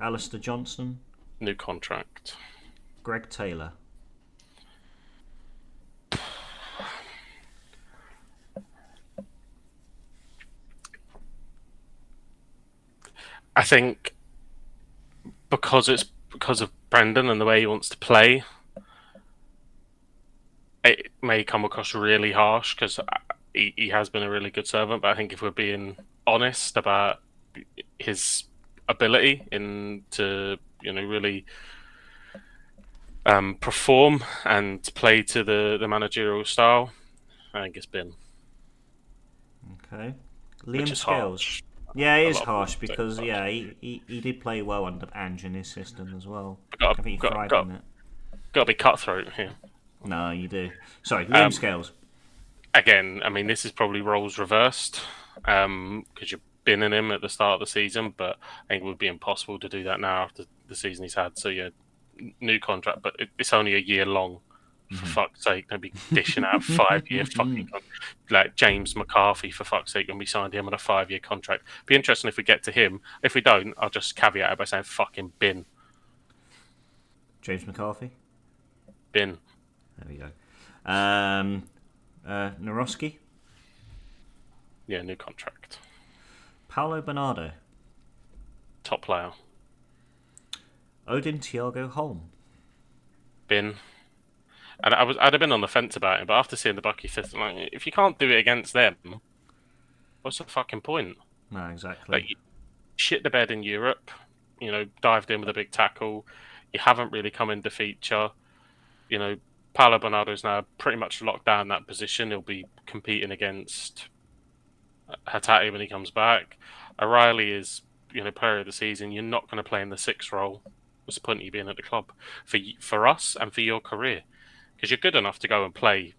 Alistair Johnson, New contract. Greg Taylor. I think because of Brendan and the way he wants to play, it may come across really harsh because he has been a really good servant. But I think if we're being honest about his ability in to really perform and play to the managerial style, I think it's been, Okay. which Liam is Scales. harsh. Yeah, it A is lot of people harsh say because it's harsh. he did play well under Ange in his system as well. Got I think he got thrived got in it. got to be cutthroat here. No, you do. Sorry, Liam Um, Scales. Again, I mean, this is probably roles reversed because you're binning him at the start of the season, but I think it would be impossible to do that now after the season he's had. So yeah, new contract, but it's only a year long. For fuck's sake, they'll be dishing out 5 year fucking like James McCarthy, for fuck's sake, when we signed him on a 5 year contract. Be interesting if we get to him. If we don't, I'll just caveat it by saying fucking James McCarthy. bin. There we go. Naroski. Yeah, new contract. Paulo Bernardo. Top player. Odin Thiago Holm. Bin. And I'd have been on the fence about it, but after seeing the Bucky fifth, like, if you can't do it against them, what's the fucking point? No, exactly. Like, you shit the bed in Europe, dived in with a big tackle. You haven't really come into feature. Paulo Bernardo's now pretty much locked down that position. He'll be competing against Hatate when he comes back. O'Reilly is, player of the season. You're not going to play in the sixth role. What's the point of you being at the club for us and for your career? Because you're good enough to go and play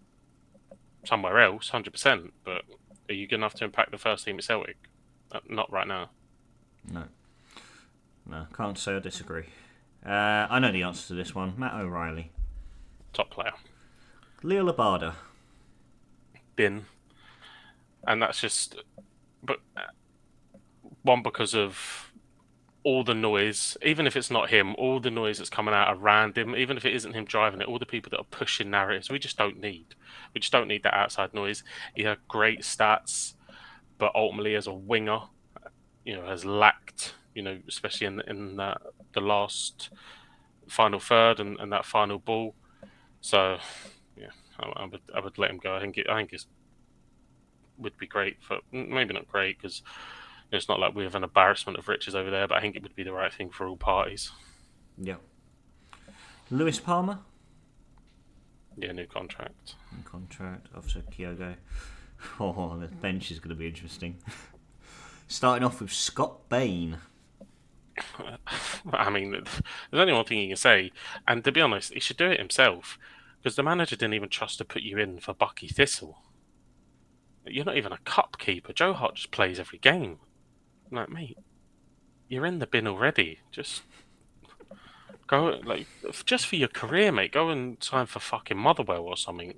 somewhere else, 100%. But are you good enough to impact the first team at Celtic? Not right now. No. No, can't say I disagree. I know the answer to this one. Matt O'Reilly. Top player. Leo Labada. Bin. And that's just, but one because of all the noise, even if it's not him, all the noise that's coming out around him, even if it isn't him driving it, all the people that are pushing narratives, we just don't need. We just don't need that outside noise. He had great stats, but ultimately as a winger, has lacked, especially in the last final third and that final ball. So, yeah, I would let him go. I think it would be great for, maybe not great because it's not like we have an embarrassment of riches over there, but I think it would be the right thing for all parties. Yeah. Lewis Palmer. Yeah, new contract. Contract. Officer Kyogo. Oh, the bench is going to be interesting. Starting off with Scott Bain. I mean, there's only one thing you can say, and to be honest, he should do it himself because the manager didn't even trust to put you in for Bucky Thistle. You're not even a cup keeper. Joe Hart just plays every game. Like, mate, you're in the bin already. Just go, like, just for your career, mate. Go and sign for fucking Motherwell or something,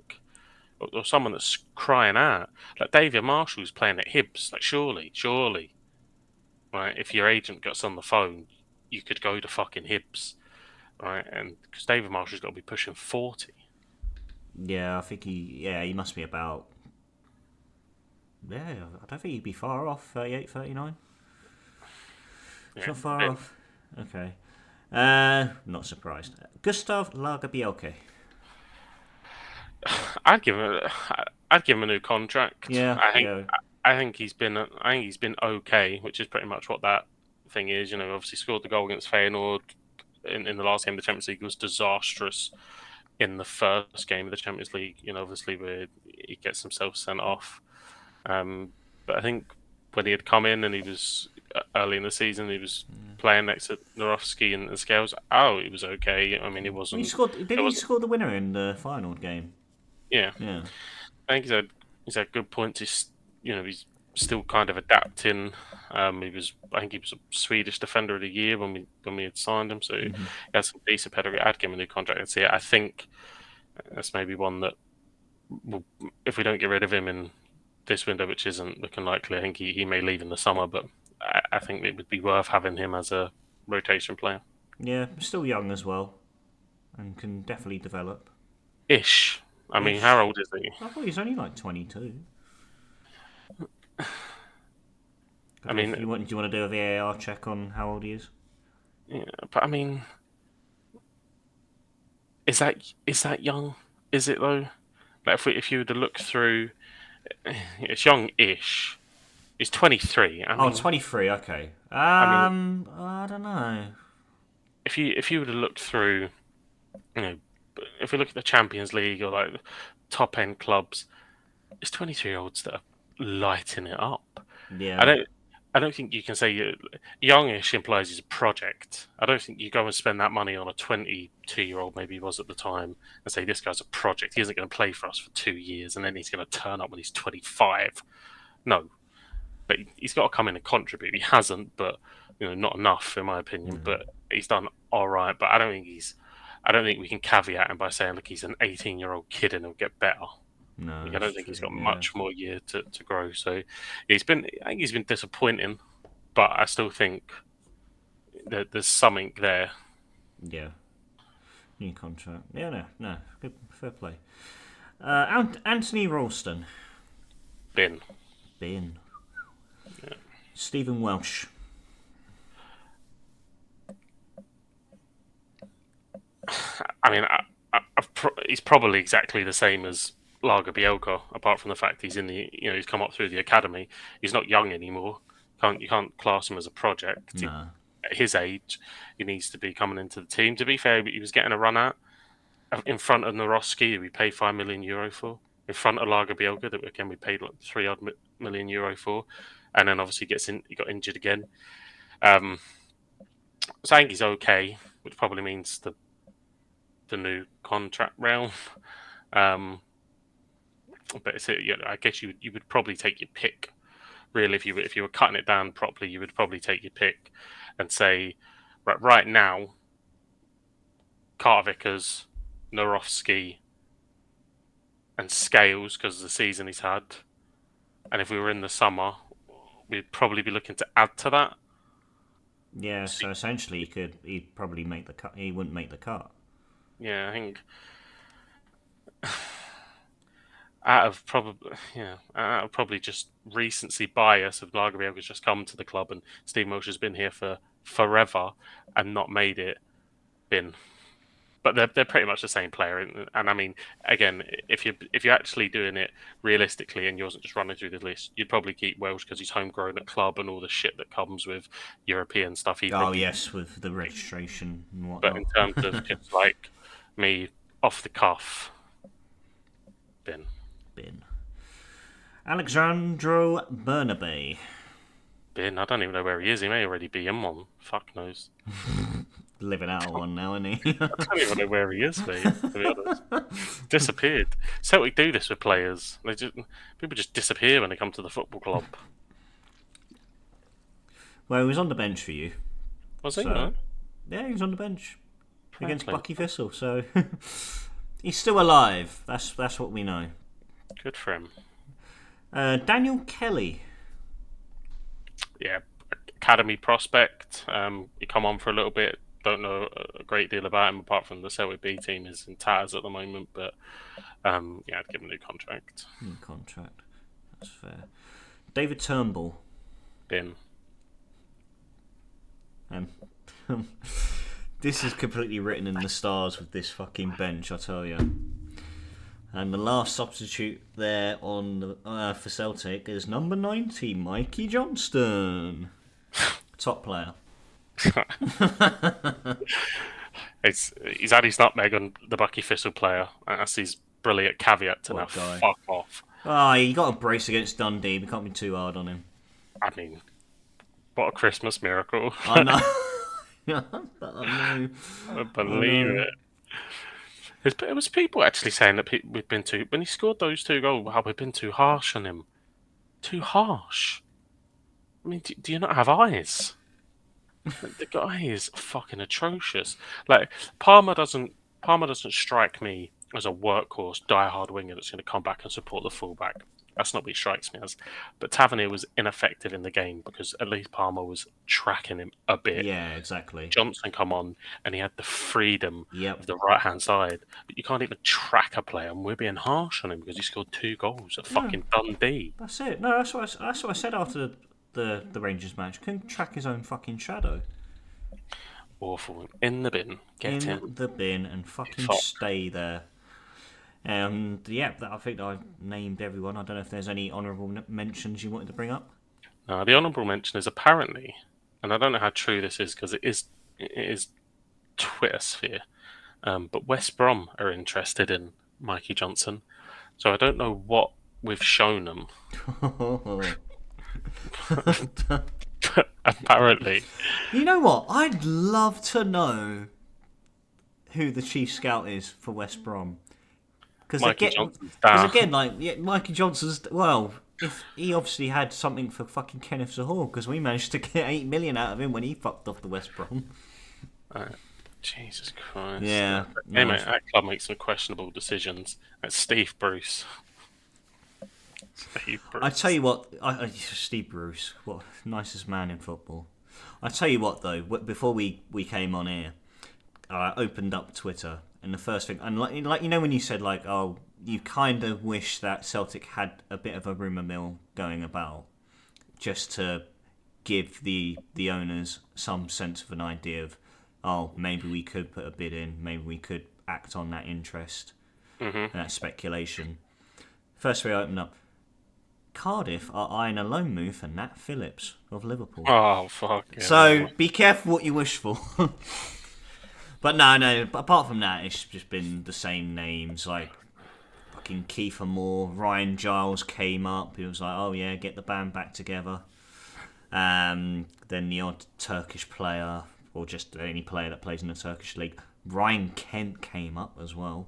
or someone that's crying out. Like David Marshall's playing at Hibs. Like, surely, right? If your agent gets on the phone, you could go to fucking Hibs, right? And because David Marshall's got to be pushing 40. Yeah, I think he must be about. Yeah, I don't think he'd be far off 38, 39. It's Yeah, not far bin. off. Okay. Not surprised. Gustav Lagerbielke. I'd give him. I'd give him a new contract. Yeah, yeah. I think he's been. I think he's been okay, which is pretty much what that thing is. You know, obviously scored the goal against Feyenoord in the last game of the Champions League was disastrous in the first game of the Champions League. You know, obviously where he gets himself sent off. But I think when he had come in and he was early in the season, he was playing next to Narowski and Scales. Oh, he was okay. I mean, it Well, he wasn't. scored. Did It he wasn't. score the winner in the final game? Yeah, Yeah. I think he's had good points. He's still kind of adapting. I think he was a Swedish Defender of the Year when we had signed him, so he had some decent pedigree. I'd give him a new contract and see it. I think that's maybe one that will, if we don't get rid of him in this window, which isn't looking likely, I think he may leave in the summer, but I think it would be worth having him as a rotation player. Yeah, still young as well, and can definitely develop. Ish. I mean, how Ish. old is he? I thought he was only like 22. I I don't know mean, if you want. Do you want to do a VAR check on how old he is? yeah, but I mean, is that young? Is it though? Like if you were to look through, it's young-ish. He's 23. Oh, 23. Okay. I mean, I don't know. if you were to look through, you know, if we look at the Champions League or like top end clubs, it's 23-year-olds that are lighting it up. I Yeah. don't. I don't think you can say youngish implies he's a project. I don't think you go and spend that money on a 22-year-old, maybe he was at the time, and say this guy's a project. He isn't going to play for us for 2 years, and then he's going to turn up when he's 25. No, but he's got to come in and contribute. He hasn't, but not enough in my opinion. But he's done all right. But I don't think he's. I don't think we can caveat him by saying, look, he's an 18-year-old kid and he'll get better. No, Like, I that's don't think he's true. got Yeah. much more year to grow. So he's been. I think he's been disappointing, but I still think that there's something there. Yeah. New contract. Yeah. No. No. Good. Fair play. Anthony Ralston. Been. Bin. Stephen Welsh. I mean, he's probably exactly the same as Lager Bielka, apart from the fact he's in the. He's come up through the academy. He's not young anymore. You can't class him as a project. No. At his age, he needs to be coming into the team. To be fair, he was getting a run at in front of Narowski, that we paid €5 million for. In front of Lager Bielka, that again we paid like €3 million for, and then obviously he got injured again. Um, so I think he's okay, which probably means the new contract realm. Um, but I guess you would probably take your pick. Really, if you were cutting it down properly, you would probably take your pick and say, right now, Carter Vickers, Narowski, and Scales because of the season he's had. And if we were in the summer, we'd probably be looking to add to that. Yeah. So essentially, He'd probably make the cut. He wouldn't make the cut. Yeah, I think out of probably just recency bias of Lagerbielke's just come to the club and Steve Mosher's been here for forever and not made it. Been, but they're pretty much the same player. And I mean, again, if you're actually doing it realistically and you wasn't just running through the list, you'd probably keep Welsh because he's homegrown at club and all the shit that comes with European stuff. He'd Oh probably. yes, with the registration and But whatnot. in terms of just like me off the cuff, Bin. Bin. Alexandro Bernabe. Bin, I don't even know where he is. He may already be in one. Fuck knows. Living out of one now, isn't he? I don't even know where he is, mate. To be honest, disappeared. Celtic do this with players. People just disappear when they come to the football club. Well, he was on the bench for you, Was he? so No? yeah, he was on the bench Fair against play. Bucky Thistle. So he's still alive. That's what we know. Good for him. Daniel Kelly. Yeah, academy prospect. He come on for a little bit. Don't know a great deal about him apart from the Celtic B team is in tatters at the moment. But yeah, I'd give him a new contract. New contract. That's fair. David Turnbull. Bin. Um, this is completely written in the stars with this fucking bench, I tell you. And the last substitute there for Celtic is number 90, Mikey Johnston. Top player. He's had his nutmeg on the Bucky Thistle player. That's his brilliant caveat to now What guy? fuck off. He got a brace against Dundee. We can't be too hard on him. I mean, what a Christmas miracle. I know. I know. I believe it. It was people actually saying that we've been too... When he scored those 2 goals, how we've been too harsh on him. Too harsh? I mean, do you not have eyes? The guy is fucking atrocious. Like, Palmer doesn't strike me as a workhorse, die-hard winger that's going to come back and support the fullback. That's not what he strikes me as. But Tavernier was ineffective in the game because at least Palmer was tracking him a bit. Yeah, exactly. Johnson come on and he had the freedom Yep. of the right-hand side. But you can't even track a player, and we're being harsh on him because he scored 2 goals at fucking Dundee. That's it. No, that's what I said after the Rangers match. Couldn't track his own fucking shadow. Awful. In the bin. Get him. In the bin and fucking stay there. And yeah, I think I named everyone. I don't know if there's any honourable mentions you wanted to bring up. The honourable mention is apparently, and I don't know how true this is because it is Twitter sphere, but West Brom are interested in Mikey Johnson. So I don't know what we've shown them. But apparently. You know what? I'd love to know who the chief scout is for West Brom. Because again, Mikey Johnson's... Well, if he obviously had something for fucking Kenneth Zahor, because we managed to get 8 million out of him when he fucked off the West Brom. Jesus Christ. Yeah. Anyway, that club makes some questionable decisions. That's Steve Bruce. I tell you what, Steve Bruce, what nicest man in football. I tell you what though, before we came on here, I opened up Twitter, and the first thing, and like you know when you said like, oh, you kind of wish that Celtic had a bit of a rumour mill going about, just to give the owners some sense of an idea of, oh, maybe we could put a bid in, maybe we could act on that interest, and that speculation. First thing I opened up. Cardiff are eyeing a loan move for Nat Phillips of Liverpool. Oh, fuck. Yeah. So, be careful what you wish for. But no, apart from that, it's just been the same names, like fucking Kiefer Moore, Ryan Giles came up, he was like, oh yeah, get the band back together. Then the odd Turkish player, or just any player that plays in the Turkish league. Ryan Kent came up as well.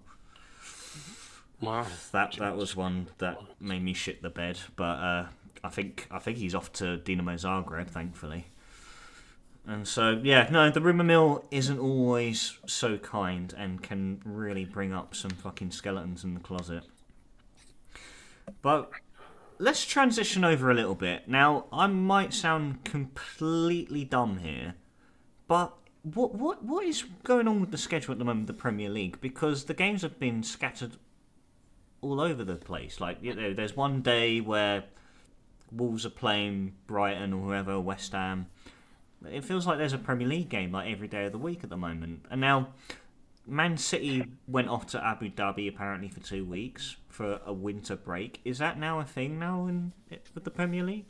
Wow. That was one that made me shit the bed, but I think he's off to Dinamo Zagreb, thankfully. And so the rumour mill isn't always so kind and can really bring up some fucking skeletons in the closet. But let's transition over a little bit. Now, I might sound completely dumb here, but what is going on with the schedule at the moment of the Premier League? Because the games have been scattered all over the place. Like, you know, there's one day where Wolves are playing Brighton or whoever, West Ham. It feels like there's a Premier League game like every day of the week at the moment. And now Man City went off to Abu Dhabi apparently for 2 weeks for a winter break. Is that now a thing now with the Premier League?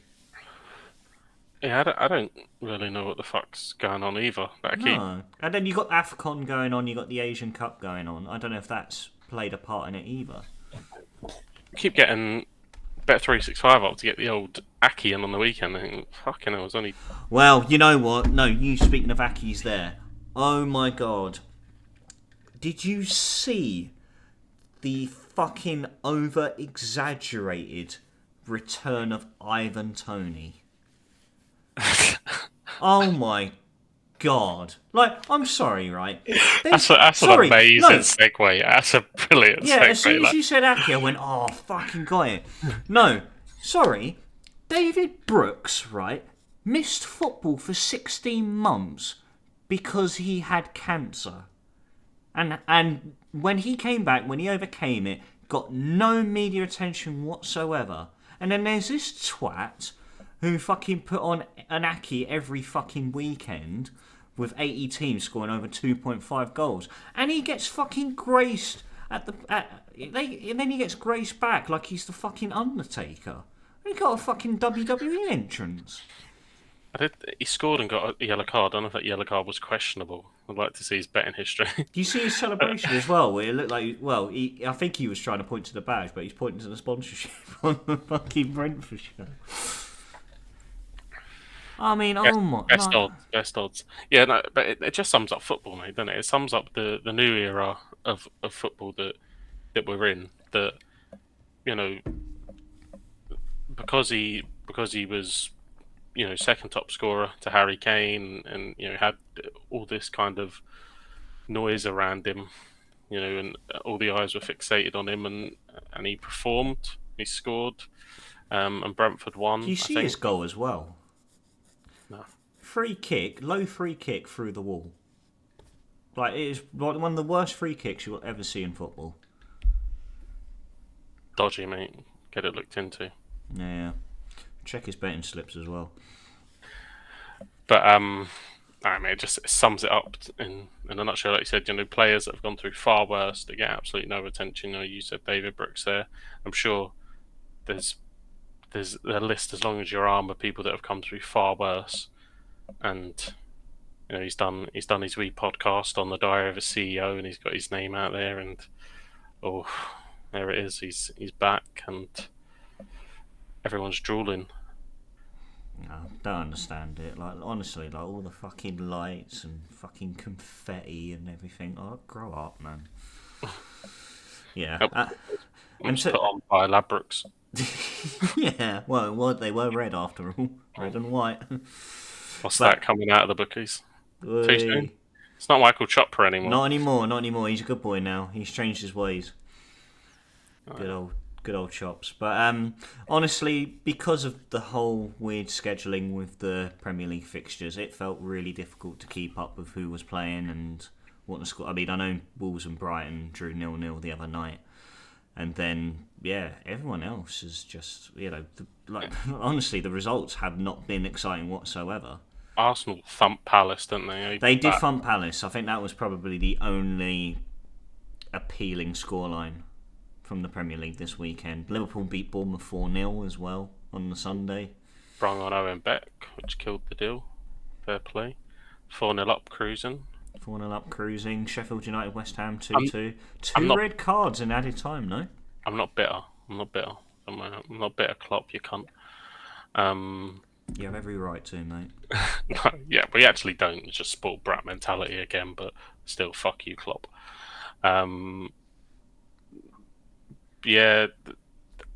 Yeah, I don't really know what the fuck's going on either. No. And then you got AFCON going on, you got the Asian Cup going on. I don't know if that's played a part in it either. Keep getting Bet365 up to get the old Aki in on the weekend. I think, fucking hell, it was only... Well, you know what? No, you speaking of Aki's there. Oh my god. Did you see the fucking over-exaggerated return of Ivan Toney? Oh my god. Like, I'm sorry, right? That's an amazing segue. That's a brilliant segue. Yeah, as soon as you said Aki, I went, oh, fucking got it. No, sorry. David Brooks, right, missed football for 16 months because he had cancer. And when he came back, when he overcame it, got no media attention whatsoever. And then there's this twat who fucking put on an Aki every fucking weekend with 80 teams scoring over 2.5 goals. And he gets fucking graced And then he gets graced back like he's the fucking Undertaker. He got a fucking WWE entrance. He scored and got a yellow card. I don't know if that yellow card was questionable. I'd like to see his betting history. Do you see his celebration as well? Where it looked like, I think he was trying to point to the badge, but he's pointing to the sponsorship on the fucking Brentford show. I mean, oh my, Best odds, best odds. Yeah, no, but it just sums up football, mate, doesn't it? It sums up the new era of football that we're in. That you know, because he was second top scorer to Harry Kane, and had all this kind of noise around him, and all the eyes were fixated on him, and he performed, he scored, and Brentford Do won. you I see his think. goal as well? No, Low free kick through the wall. Like, it is like one of the worst free kicks you will ever see in football. dodgy, mate. Get it looked into. Yeah. Check his betting slips as well. But I mean, it sums it up in a nutshell. Like you said, players that have gone through far worse that get absolutely no attention. You said David Brooks there. I'm sure there's a list as long as your arm of people that have come through far worse. And he's done his wee podcast on the Diary of a CEO, and he's got his name out there. And oh, there it is. He's back, and everyone's drooling. I don't understand it. Like, honestly, like all the fucking lights and fucking confetti and everything. Oh, grow up, man. Yeah. And put on by Labrooks. Yeah. Well, they were red after all. Red and white. What's But that coming out of the bookies? Too soon? oi, It's not Michael Chopra anymore. not anymore. Not anymore. He's a good boy now. He's changed his ways. Good Oh, old chops. But honestly, because of the whole weird scheduling with the Premier League fixtures, it felt really difficult to keep up with who was playing and what the score. I mean, I know Wolves and Brighton drew 0-0 the other night, and then everyone else is just honestly, the results have not been exciting whatsoever. Arsenal thumped Palace, didn't they? They did thump Palace. I think that was probably the only appealing scoreline from the Premier League this weekend. Liverpool beat Bournemouth 4-0 as well on the Sunday. Brung on Owen Beck, which killed the deal. Fair play. 4-0 up cruising. 4-0 up cruising. Sheffield United West Ham I'm, 2-2. I'm Two not red cards in added time, no? I'm not bitter. I'm not bitter. I'm not bitter, Klopp, you cunt. You have every right to, mate. No, yeah, we actually don't. It's just sport brat mentality again, but still, fuck you, Klopp. Um, yeah,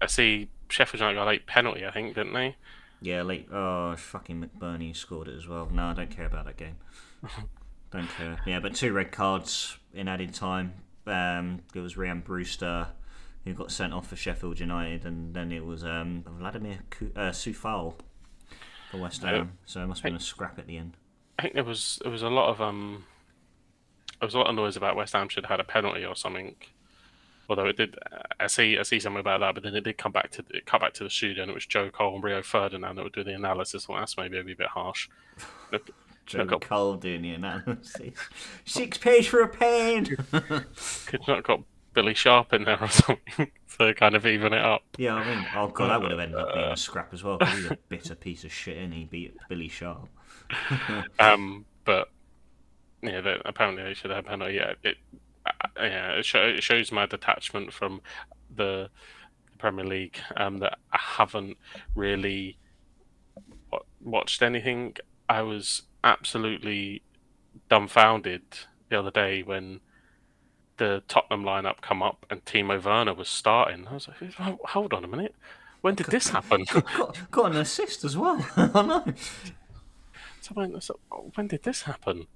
I see Sheffield United got a late penalty, I think, didn't they? Yeah, late. Oh, fucking McBurney scored it as well. No, I don't care about that game. Don't care. Yeah, but two red cards in added time. It was Ryan Brewster who got sent off for Sheffield United, and then it was Vladimir Soufal for West Ham. So it must have been a scrap at the end. I think there was a lot of noise about West Ham should have had a penalty or something. Although it did, I see something about that, but then it did come back to the studio, and it was Joe Cole and Rio Ferdinand that would do the analysis. Well, that's maybe a wee bit harsh. Look, Joe look up, Cole doing the analysis. 6 page for a pen. could not got Billy Sharp in there or something to kind of even it up. Yeah, I mean, oh god, that would have ended up being a scrap as well. Because he's a bitter piece of shit, and he beat Billy Sharp. But yeah, apparently they should have had a penalty. It shows my detachment from the Premier League. That I haven't really watched anything. I was absolutely dumbfounded the other day when the Tottenham lineup come up and Timo Werner was starting. I was like, hold on a minute, when did this happen? Got an assist as well. I know. So when did this happen?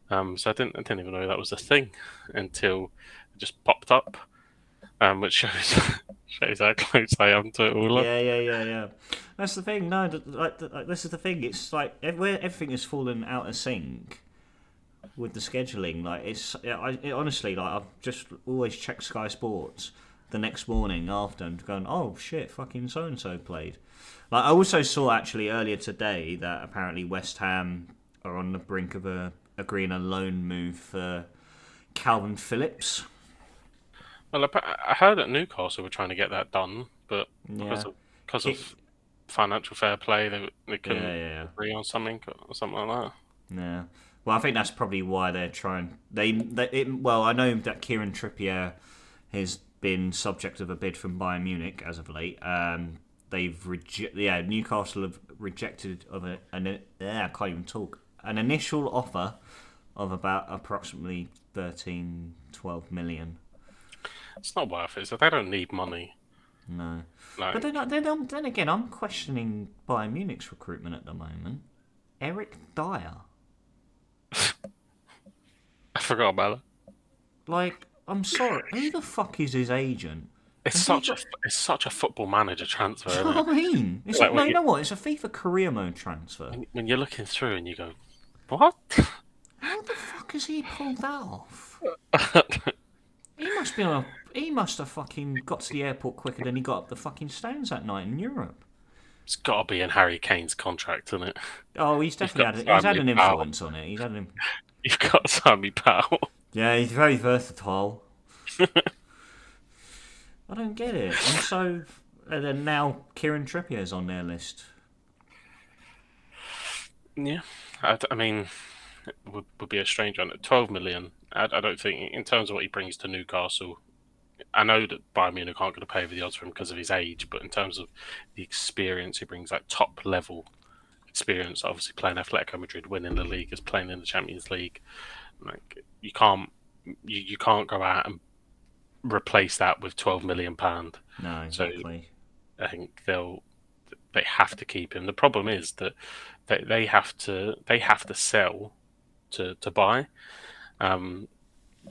So I didn't even know that was a thing until it just popped up, which shows how close I am to it all. Yeah. That's the thing. No, this is the thing. It's like where everything has fallen out of sync with the scheduling. Like honestly, like I've just always checked Sky Sports the next morning after and going, oh shit, fucking so and so played. Like I also saw actually earlier today that apparently West Ham are on the brink of agreeing a loan move for Calvin Phillips. Well, I heard at Newcastle were trying to get that done, but Yeah, because Ki of financial fair play, they yeah, couldn't yeah, agree on something or something like yeah. Well, I think that's probably why they're trying. Well, I know that Kieran Trippier has been subject of a bid from Bayern Munich as of late. Newcastle have rejected I can't even talk. An initial offer of about approximately 13, 12 million. that. It's not worth it. So they don't need money. No, but Like then again, I'm questioning Bayern Munich's recruitment at the moment. Eric Dyer, I forgot about it. like, I'm sorry, who the fuck is his agent? It's Has he such a got? it's such a football manager transfer, Do you isn't know it? what I mean? It's Like no, you know what? It's a FIFA career mode transfer. when you're looking through and you go, what? How the fuck has he pulled that off? He must be on a. He must have fucking got to the airport quicker than he got up the fucking stands that night in Europe. It's got to be in Harry Kane's contract, isn't it? Oh, he's You've definitely got had. to He's sign had me, an pal. influence on it. He's had an. You've got to sign me, pal. Yeah, he's very versatile. I don't get it. I'm so. And then now Kieran Trippier's on their list. Yeah, I mean, it would be a strange one. 12 million. I don't think, in terms of what he brings to Newcastle, I know that Bayern Munich aren't going to pay over the odds for him because of his age, but in terms of the experience he brings, like top level experience, obviously playing Atletico Madrid, winning the league, as playing in the Champions League, like you can't go out and replace that with £12 million. No, So exactly. I think they have to keep him. The problem is that they have to sell to buy. Um,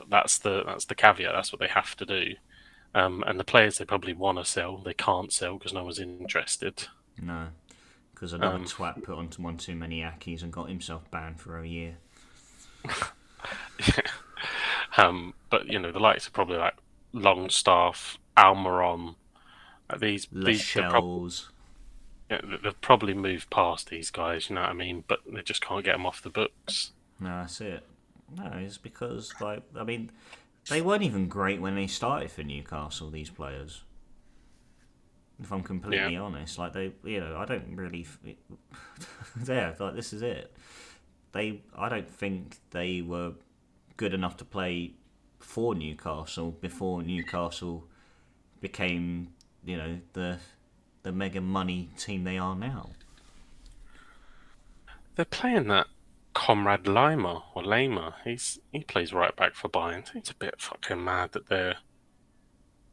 that's the caveat. That's what they have to do. And the players they probably want to sell, they can't sell because no one's interested. No, because another Um, twat put on one too many Akis and got himself banned for a year. but the likes of probably like Longstaff, Almiron, these Lascelles. they've probably moved past these guys. You know what I mean? But they just can't get them off the books. No, that's it. No, it's because I mean, they weren't even great when they started for Newcastle. These players, if I'm Yeah, completely honest, I don't really. Yeah, like this is it. I don't think they were good enough to play for Newcastle before Newcastle became, the mega money team they are now. they're playing that Comrade Lima or Lima. He plays right back for Bayern. It's a bit fucking mad that they're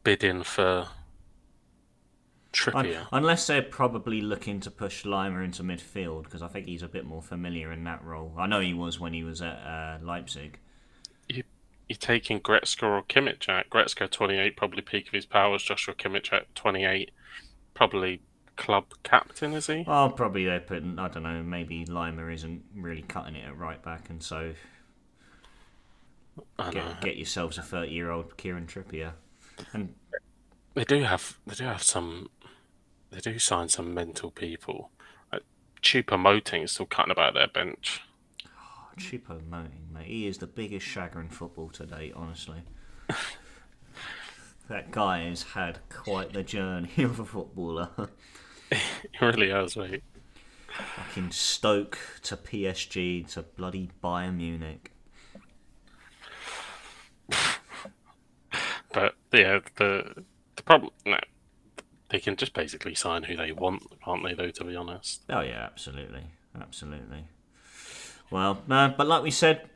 bidding for Trippier. Unless they're probably looking to push Lima into midfield, because I think he's a bit more familiar in that role. I know he was when he was at Leipzig. You you're taking Gretzka or Kimmich out. Gretzka 28, probably peak of his powers. Joshua Kimmich at 28, probably club captain, is he? Well, probably they're putting. I don't know. Maybe Lima isn't really cutting it at right back, and so I know. get yourselves a 30-year-old Kieran Trippier. And They do sign some mental people. Like Chupa Moting is still cutting about their bench. Chupo Moting, mate, he is the biggest shagger in football to date. Honestly, that guy has had quite the journey of a footballer. He really has, mate. Fucking Stoke to PSG to bloody Bayern Munich. But yeah, the problem, no, they can just basically sign who they want, can't they? Though, to be honest. Oh yeah, absolutely, absolutely. Well, no, but like we said,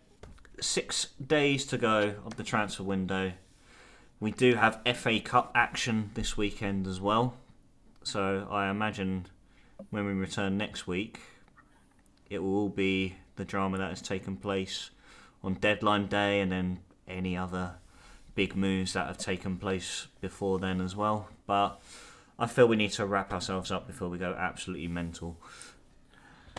6 days to go of the transfer window. We do have FA Cup action this weekend as well. So I imagine when we return next week, it will all be the drama that has taken place on deadline day and then any other big moves that have taken place before then as well. But I feel we need to wrap ourselves up before we go absolutely mental.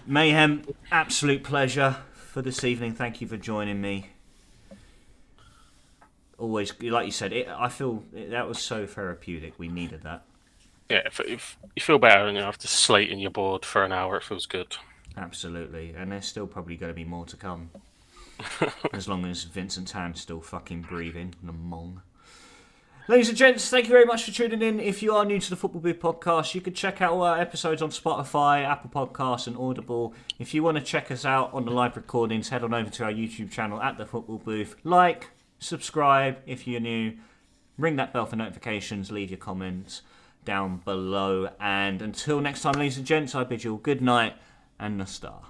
Mayhem, absolute pleasure for this evening. Thank you for joining me. Always, like you said, I feel that was so therapeutic. We needed that. Yeah, if you feel better and you after slating your board for an hour, it feels good. Absolutely. And there's still probably going to be more to come. As long as Vincent Tan's still fucking breathing, the mong. Ladies and gents, thank you very much for tuning in. If you are new to the Football Booth podcast, you can check out all our episodes on Spotify, Apple Podcasts and Audible. If you want to check us out on the live recordings, head on over to our YouTube channel at the Football Booth. Like, subscribe if you're new, ring that bell for notifications, leave your comments down below. And until next time, ladies and gents, I bid you all good night and a star.